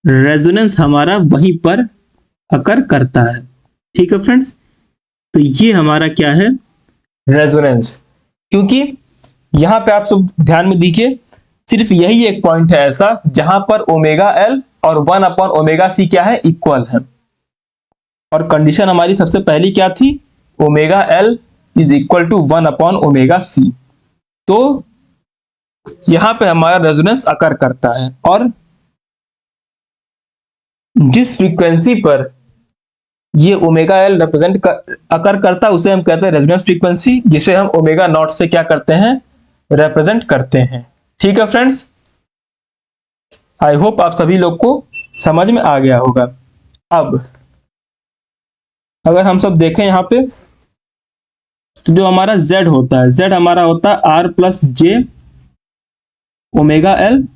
रेजोनेंस हमारा वहीं पर अकर करता है। ठीक है फ्रेंड्स, तो ये हमारा क्या है, रेजोनेंस। क्योंकि यहां पे आप सब ध्यान में दीजिए, सिर्फ यही एक पॉइंट है ऐसा जहां पर ओमेगा एल और वन अपॉन ओमेगा सी क्या है, इक्वल है। और कंडीशन हमारी सबसे पहली क्या थी, omega L is equal to one upon omega C. तो यहां पे हमारा रेजोनेंस अकर करता है। और जिस फ्रीक्वेंसी पर ये ओमेगा एल रिप्रेजेंट अकर करता है उसे हम कहते हैं रेजोनेंस फ्रीक्वेंसी, जिसे हम ओमेगा नॉट से क्या करते हैं, रिप्रेजेंट करते हैं। ठीक है फ्रेंड्स, आई होप आप सभी लोग को समझ में आ गया होगा। अब अगर हम सब देखें यहाँ पे, तो जो हमारा z होता है, z हमारा होता है r plus J omega L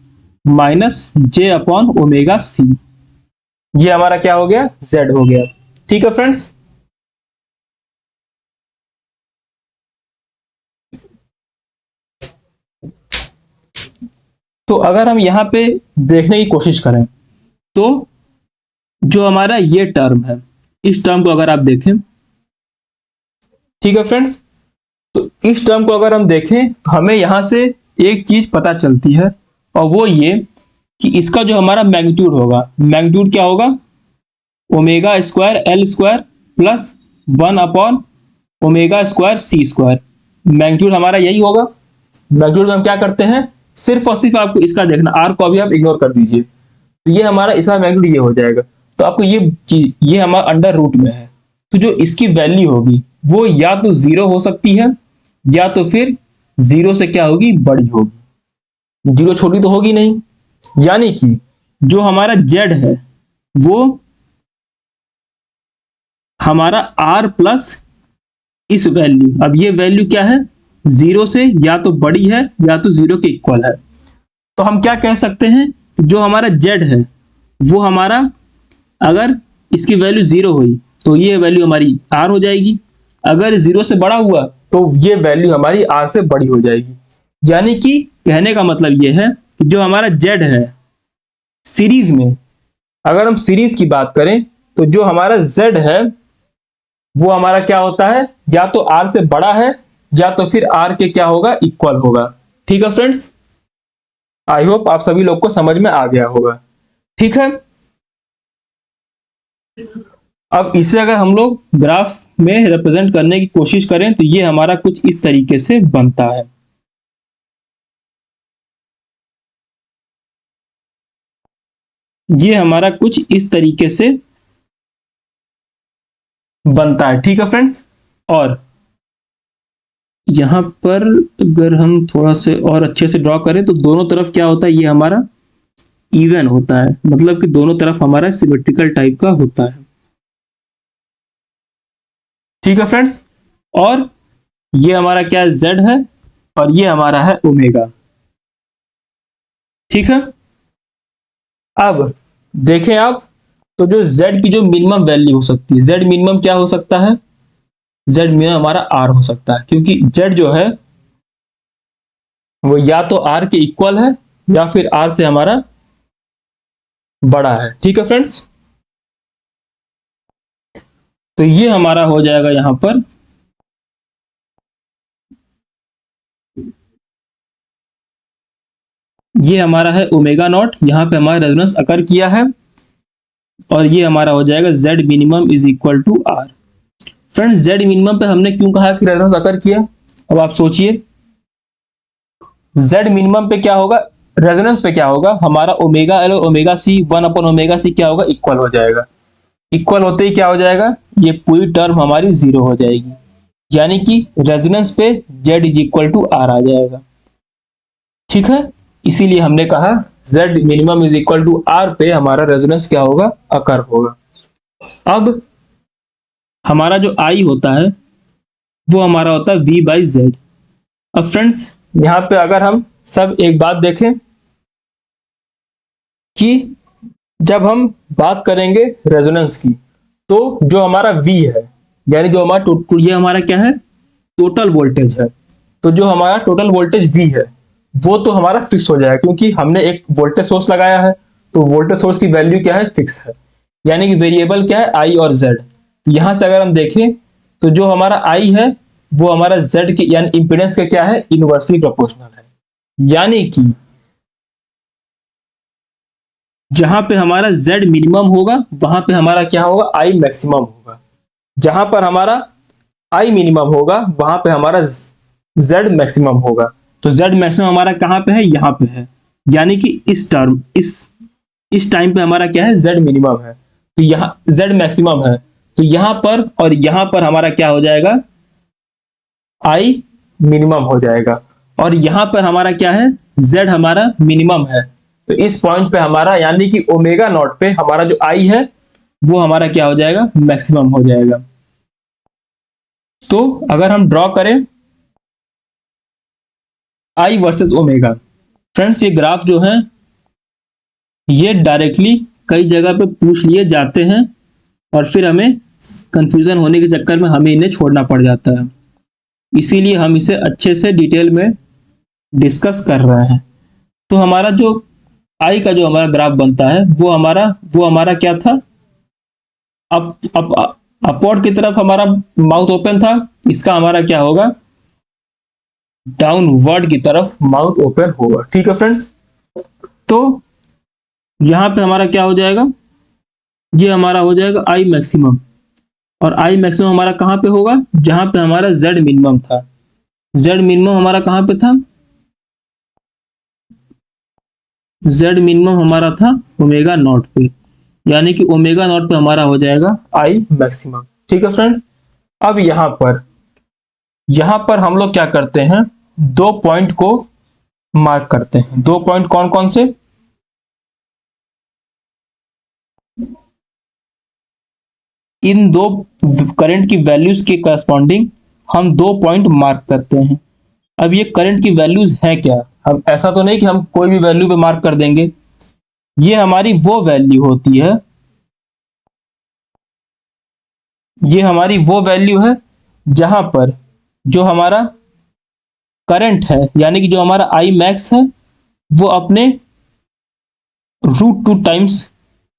minus J upon omega C. ये हमारा क्या हो गया, z हो गया। ठीक है फ्रेंड्स, तो अगर हम यहां पे देखने की कोशिश करें तो जो हमारा ये टर्म है, इस टर्म को अगर आप देखें, ठीक है फ्रेंड्स, तो इस टर्म को अगर हम देखें तो हमें यहां से एक चीज पता चलती है, और वो ये कि इसका जो हमारा मैग्नीट्यूड होगा, मैग्नीट्यूड क्या होगा, omega square L square plus 1 upon omega square C square. Magnitude हमारा यही होगा। मैग्नीट्यूड में हम क्या करते हैं, सिर्फ और सिर्फ आपको इसका देखना, आर को अभी आप इग्नोर कर दीजिए, तो ये हमारा इसका मैग्नीट्यूड ये हो जाएगा। तो आपको ये चीज, ये हमारा अंडर रूट में है, तो जो इसकी वैल्यू होगी वो या तो 0 हो सकती है, या तो फिर 0 से क्या होगी, बड़ी होगी। 0 छोटी तो होगी नहीं, यानी कि जो हमारा z है वो हमारा r प्लस इस वैल्यू, अब ये वैल्यू क्या है, 0 से या तो बड़ी है या तो 0 के इक्वल है। तो हम क्या कह सकते हैं, जो हमारा z है वो हमारा, अगर इसकी वैल्यू 0 हुई तो ये वैल्यू हमारी r हो जाएगी, अगर 0 से बड़ा हुआ तो ये वैल्यू हमारी r से बड़ी हो जाएगी। यानी कि कहने का मतलब ये है कि जो हमारा z है सीरीज में, अगर हम सीरीज की बात करें तो जो हमारा z है वो हमारा क्या होता है, या तो r से बड़ा है या तो फिर r के क्या होगा, इक्वल होगा। ठीक है फ्रेंड्स, आई होप आप सभी लोग को समझ में आ गया होगा। ठीक है, अब इसे अगर हम लोग ग्राफ में रिप्रेजेंट करने की कोशिश करें तो ये हमारा कुछ इस तरीके से बनता है। ये हमारा कुछ इस तरीके से बनता है। ठीक है फ्रेंड्स, और यहां पर अगर हम थोड़ा से और अच्छे से ड्रॉ करें तो दोनों तरफ क्या होता है, ये हमारा इवन होता है, मतलब कि दोनों तरफ हमारा सिमेट्रिकल टाइप का होता है। ठीक है फ्रेंड्स, और ये हमारा क्या है, z है, और ये हमारा है ओमेगा। ठीक है, अब देखें आप, तो जो z की जो मिनिमम वैल्यू हो सकती है, z मिनिमम क्या हो सकता है, z मिनिमम हमारा r हो सकता है, क्योंकि z जो है वो या तो r के इक्वल है या फिर r से हमारा बड़ा है। ठीक है फ्रेंड्स, तो ये हमारा हो जाएगा यहां पर, ये हमारा है ओमेगा नॉट, यहां पे हमारा रेजोनेंस अकर किया है, और ये हमारा हो जाएगा z minimum is equal to r। Friends, z minimum पे हमने क्यों कहा कि रेजोनेंस अकर किया, अब आप सोचिए, z मिनिमम पे क्या होगा, रेजोनेंस पे क्या होगा, हमारा ओमेगा एल और omega C 1 upon omega C क्या होगा, इक्वल हो जाएगा। इक्वल होते ही क्या हो जाएगा, ये पूरी टर्म हमारी 0 हो जाएगी, यानी कि रेजोनेंस पे z is equal to r आ जाएगा। ठीक है, इसीलिए हमने कहा z minimum is equal to r पे हमारा रेजोनेंस क्या होगा, अकर होगा। अब हमारा जो I होता है वो हमारा होता है v बाई जेड। अब फ्रेंड्स, यहां पे अगर हम सब एक बात देखें कि जब हम बात करेंगे रेजोनेंस की, तो जो हमारा V है, यानी जो हमारा ये हमारा क्या है, टोटल वोल्टेज है, तो जो हमारा टोटल वोल्टेज V है वो तो हमारा फिक्स हो जाएगा, क्योंकि हमने एक वोल्टेज सोर्स लगाया है, तो वोल्टेज सोर्स की वैल्यू क्या है, फिक्स है, यानी कि वेरिएबल क्या है, I और Z। तो यहां से अगर हम देखें तो जो हमारा I है वो हमारा Z के यानी इंपीडेंस का क्या है, इनवर्सली प्रोपोर्शनल है, यानी कि जहां पे हमारा Z मिनिमम होगा वहां पे हमारा क्या होगा, I मैक्सिमम होगा, जहां पर हमारा I मिनिमम होगा वहां पे हमारा Z मैक्सिमम होगा। तो Z मैक्सिमम हमारा कहां पे है, यहां पे है, यानी कि इस टर्म, इस इस टाइम पे हमारा क्या है, z मिनिमम है, तो यहाँ z मैक्सिमम है, तो यहाँ पर और यहाँ पर हमारा क्या हो जाएगा, I मिनिमम हो जाएगा, और यहाँ पर हमारा क्या है, z हमारा मिनिमम है, तो इस पॉइंट पे हमारा यानी कि ओमेगा नॉट पे हमारा जो I है वो हमारा क्या हो जाएगा, मैक्सिमम हो जाएगा। तो अगर हम ड्रॉ करें I वर्सेस ओमेगा, फ्रेंड्स ये ग्राफ जो है ये डायरेक्टली कई जगह पे पूछ लिए जाते हैं और फिर हमें कंफ्यूजन होने के चक्कर में हमें इन्हें छोड़ना पड़ जाता है, इसीलिए हम इसे अच्छे से डिटेल में डिस्कस कर रहे हैं। तो हमारा जो आई का जो हमारा ग्राफ बनता है वो हमारा क्या था, अपवर्ड की तरफ हमारा माउथ ओपन था, इसका हमारा क्या होगा, डाउनवर्ड की तरफ माउथ ओपन होगा। ठीक है फ्रेंड्स, तो यहां पे हमारा क्या हो जाएगा, ये हमारा हो जाएगा आई मैक्सिमम, और आई मैक्सिमम हमारा कहां पे होगा, जहां पे हमारा जेड मिनिमम था। जेड मिनिमम हमारा कहां पे था, जेड मिनिमम हमारा था ओमेगा नॉट पे, यानी कि ओमेगा नॉट पे हमारा हो जाएगा आई मैक्सिमम। ठीक है फ्रेंड, अब यहां पर हम लोग क्या करते हैं, दो पॉइंट को मार्क करते हैं। दो पॉइंट कौन कौन से, इन दो करंट की वैल्यूज के करस्पॉन्डिंग हम दो पॉइंट मार्क करते हैं। अब ये करंट की वैल्यूज है क्या, हम ऐसा तो नहीं कि हम कोई भी वैल्यू पे मार्क कर देंगे, ये हमारी वो वैल्यू होती है, ये हमारी वो वैल्यू है जहां पर जो हमारा करंट है यानी कि जो हमारा आई मैक्स है वो अपने √2 टाइम्स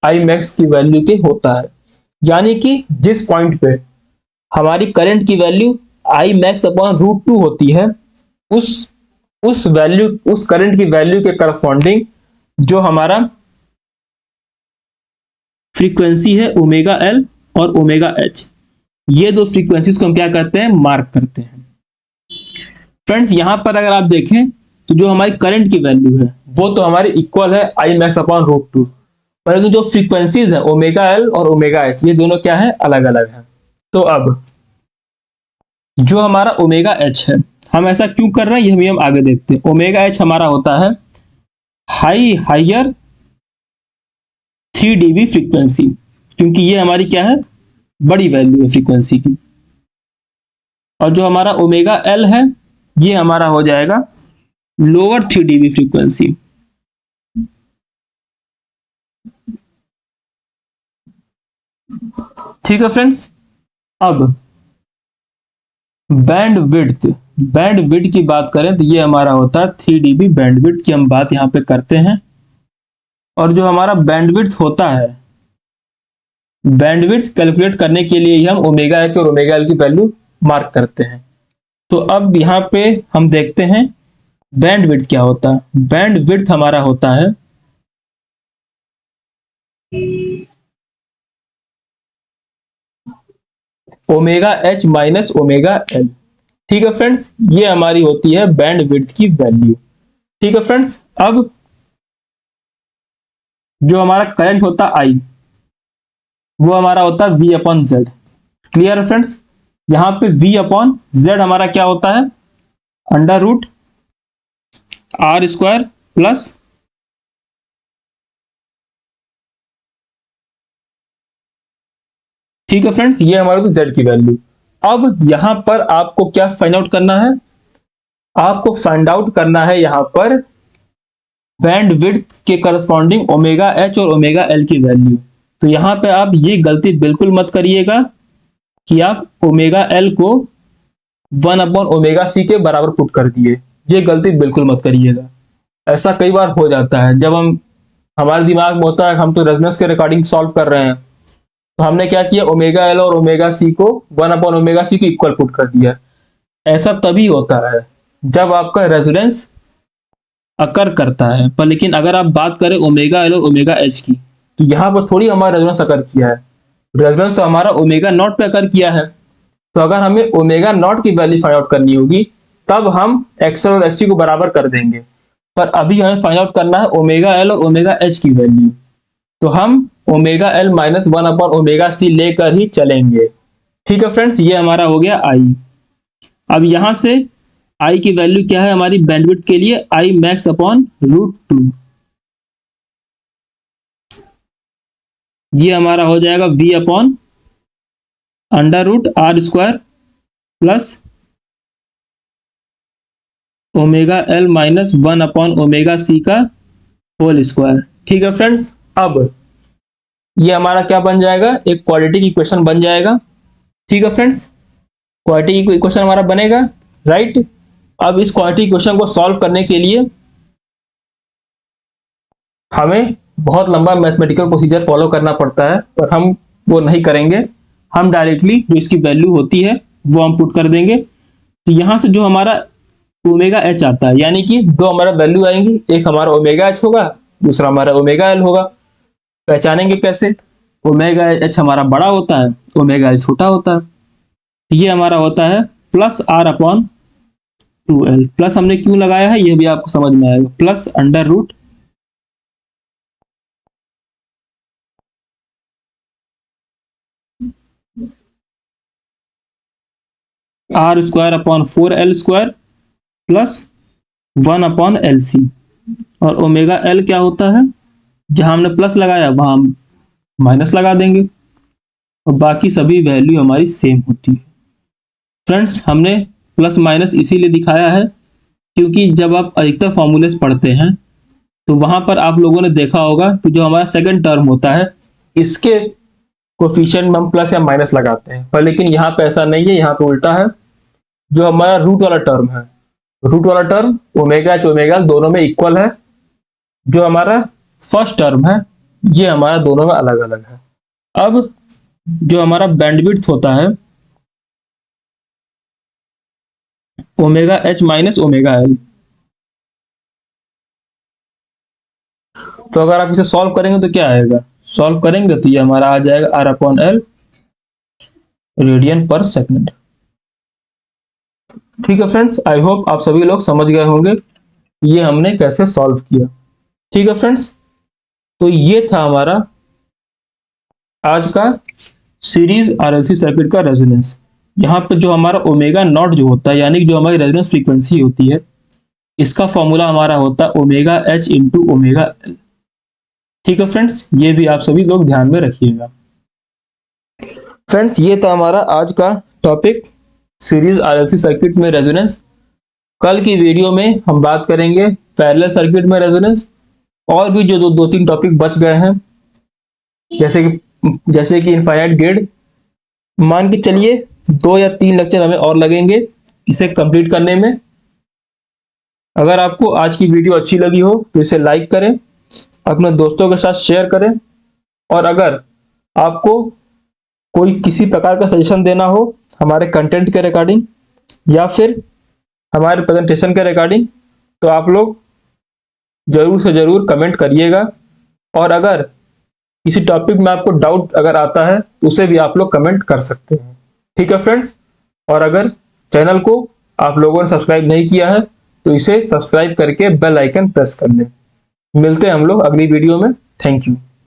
आई मैक्स की वैल्यू के होता है, यानी कि जिस पॉइंट पे हमारी करंट की वैल्यू आई मैक्स अपॉन √2 होती है, उस वैल्यू, उस करंट की वैल्यू के करस्पॉन्डिंग जो हमारा फ्रीक्वेंसी है ओमेगा एल और ओमेगा एच, ये दो फ्रीक्वेंसीज को हम क्या करते हैं, मार्क करते हैं। फ्रेंड्स यहां पर अगर आप देखें तो जो हमारी करंट की वैल्यू है वो तो हमारी इक्वल है आई मैक्स अपॉन √2, परंतु जो फ्रीक्वेंसीज है ओमेगा एल और ओमेगा एच ये दोनों क्या है, अलग अलग है। तो अब जो हमारा ओमेगा एच है, हम ऐसा क्यों कर रहे हैं ये हम आगे देखते हैं। ओमेगा एच हमारा होता है हायर 3 dB फ्रीक्वेंसी, क्योंकि ये हमारी क्या है, बड़ी वैल्यू है फ्रीक्वेंसी की, और जो हमारा ओमेगा एल है ये हमारा हो जाएगा लोअर 3 dB फ्रीक्वेंसी। ठीक है फ्रेंड्स, अब बैंड विड्थ की बात करें तो ये हमारा होता है 3 dB बैंड विड्थ की हम बात यहां पे करते हैं, और जो हमारा बैंड विड्थ होता है, बैंड विड्थ कैलकुलेट करने के लिए ही हम ओमेगा एच और ओमेगा एल की वैल्यू मार्क करते हैं। तो अब यहां पे हम देखते हैं बैंड विड्थ क्या होता है। बैंड विड्थ हमारा होता है omega H minus omega L. ठीक है फ्रेंड्स, ये हमारी होती है बैंड विड्थ की वैल्यू। ठीक है फ्रेंड्स, अब जो हमारा करंट होता है आई, वो हमारा होता है V अपॉन जेड। क्लियर है फ्रेंड्स, यहां पे V अपॉन जेड हमारा क्या होता है, √R² प्लस ठीक है फ्रेंड्स, ये हमारा तो जेड की वैल्यू। अब यहां पर आपको क्या फाइंड आउट करना है, आपको फाइंड आउट करना है यहां पर बैंड विड्थ के करस्पॉन्डिंग ओमेगा एच और ओमेगा एल की वैल्यू। तो यहां पे आप ये गलती बिल्कुल मत करिएगा कि आप ओमेगा एल को 1 अपॉन ओमेगा सी के बराबर पुट कर दिए, ये गलती बिल्कुल मत करिएगा। ऐसा कई बार हो जाता है जब हमारे दिमाग में होता है हम तो रेजोनेंस के रिकॉर्डिंग सॉल्व कर रहे हैं, तो हमने क्या किया, ओमेगा एल और ओमेगा सी को 1 अपॉन ओमेगा सी को इक्वल पुट कर दिया। ऐसा तभी होता है जब आपका रेजोनेंस अकर करता है, पर लेकिन अगर आप बात करें ओमेगा एल और ओमेगा एच की, तो यहां पर थोड़ी हमारा रेजोनेंस अकर किया है, रेजोनेंस तो हमारा ओमेगा नॉट पे अकर किया है। तो अगर हमें ओमेगा नॉट की वैल्यू फाइंड आउट करनी होगी तब हम एक्सएल और एक्ससी को बराबर कर देंगे, पर अभी हमें फाइंड आउट करना है ओमेगा एल और ओमेगा एच की वैल्यू। तो हम ओमेगा एल माइनस 1/ओमेगा c लेकर ही चलेंगे। ठीक है फ्रेंड्स, ये हमारा हो गया आई। अब यहां से आई की वैल्यू क्या है हमारी बैंडविड्थ के लिए, आई मैक्स अपॉन √2। ये हमारा हो जाएगा v upon √r² plus omega L minus 1/ओमेगा c का होल स्क्वायर। ठीक है फ्रेंड्स, अब ये हमारा क्या बन जाएगा, एक क्वाड्रेटिक इक्वेशन बन जाएगा। ठीक है फ्रेंड्स, क्वाड्रेटिक इक्वेशन हमारा बनेगा, राइट। अब इस क्वाड्रेटिक इक्वेशन को सॉल्व करने के लिए हमें बहुत लंबा मैथमेटिकल प्रोसीजर फॉलो करना पड़ता है, पर हम वो नहीं करेंगे। हम डायरेक्टली जो इसकी वैल्यू होती है वो हम पुट कर देंगे। तो यहां से जो हमारा ओमेगा एच आता है, यानी कि दो हमारा वैल्यू आएंगी, एक हमारा ओमेगा एच होगा, दूसरा हमारा ओमेगा एल होगा। पहचानेंगे कैसे, ओमेगा एच हमारा बड़ा होता है, ओमेगा एल छोटा होता है। तो ये हमारा होता है प्लस r/2l। प्लस हमने क्यों लगाया है ये भी आपको समझ में आएगा, plus √r² upon 4l² plus 1/LC। और ओमेगा एल क्या होता है, जहां हमने प्लस लगाया वहां हम माइनस लगा देंगे, और बाकी सभी वैल्यू हमारी सेम होती है। फ्रेंड्स, हमने प्लस माइनस इसीलिए दिखाया है क्योंकि जब आप अधिकतर फॉर्मूलेस पढ़ते हैं तो वहां पर आप लोगों ने देखा होगा कि जो हमारा सेकंड टर्म होता है इसके कोफिशिएंट में हम प्लस या माइनस लगाते हैं, पर लेकिन यहाँ पे ऐसा नहीं है, यहाँ पे उल्टा है। जो हमारा रूट वाला टर्म है, रूट वाला term omega H omega L दोनों में इक्वल है। जो हमारा फर्स्ट टर्म है ये हमारा दोनों में अलग अलग है। अब जो हमारा बैंडविड्थ होता है omega H minus omega L, तो अगर आप इसे सॉल्व करेंगे तो क्या आएगा, सॉल्व करेंगे तो ये हमारा आ जाएगा r/l रेडियन पर सेकंड। ठीक है फ्रेंड्स, आई होप आप सभी लोग समझ गए होंगे ये हमने कैसे सॉल्व किया। ठीक है फ्रेंड्स, तो ये था हमारा आज का सीरीज आरएलसी सर्किट का रेजोनेंस। यहाँ पे जो हमारा ओमेगा नॉट जो होता है, यानी कि जो हमारी रेजोनेंस फ्रीक्वेंसी होती है, इसका फॉर्मूला हमारा होता है omega H into omega L. ठीक है फ्रेंड्स, ये भी आप सभी लोग ध्यान में रखिएगा। फ्रेंड्स, ये था हमारा आज का टॉपिक, सीरीज आरएलसी सर्किट में रेजोनेंस। कल की वीडियो में हम बात करेंगे पैरेलल सर्किट में रेजोनेंस, और भी जो दो तीन टॉपिक बच गए हैं, जैसे कि इनफाइनाइट गेट। मान के चलिए 2 या 3 लेक्चर हमें और लगेंगे इसे कंप्लीट करने में। अगर आपको आज की वीडियो अच्छी लगी हो तो इसे लाइक करें, अपने दोस्तों के साथ शेयर करें, और अगर आपको कोई किसी प्रकार का सजेशन देना हो हमारे कंटेंट के रिगार्डिंग या फिर हमारे प्रेजेंटेशन के रिगार्डिंग, तो आप लोग जरूर से जरूर कमेंट करिएगा। और अगर किसी टॉपिक में आपको डाउट अगर आता है तो उसे भी आप लोग कमेंट कर सकते हैं। ठीक है फ्रेंड्स, और अगर चैनल को आप लोगों ने सब्सक्राइब नहीं किया है तो इसे सब्सक्राइब करके बेल आइकन प्रेस कर लें। मिलते हैं हम लोग अगली वीडियो में। Thank you.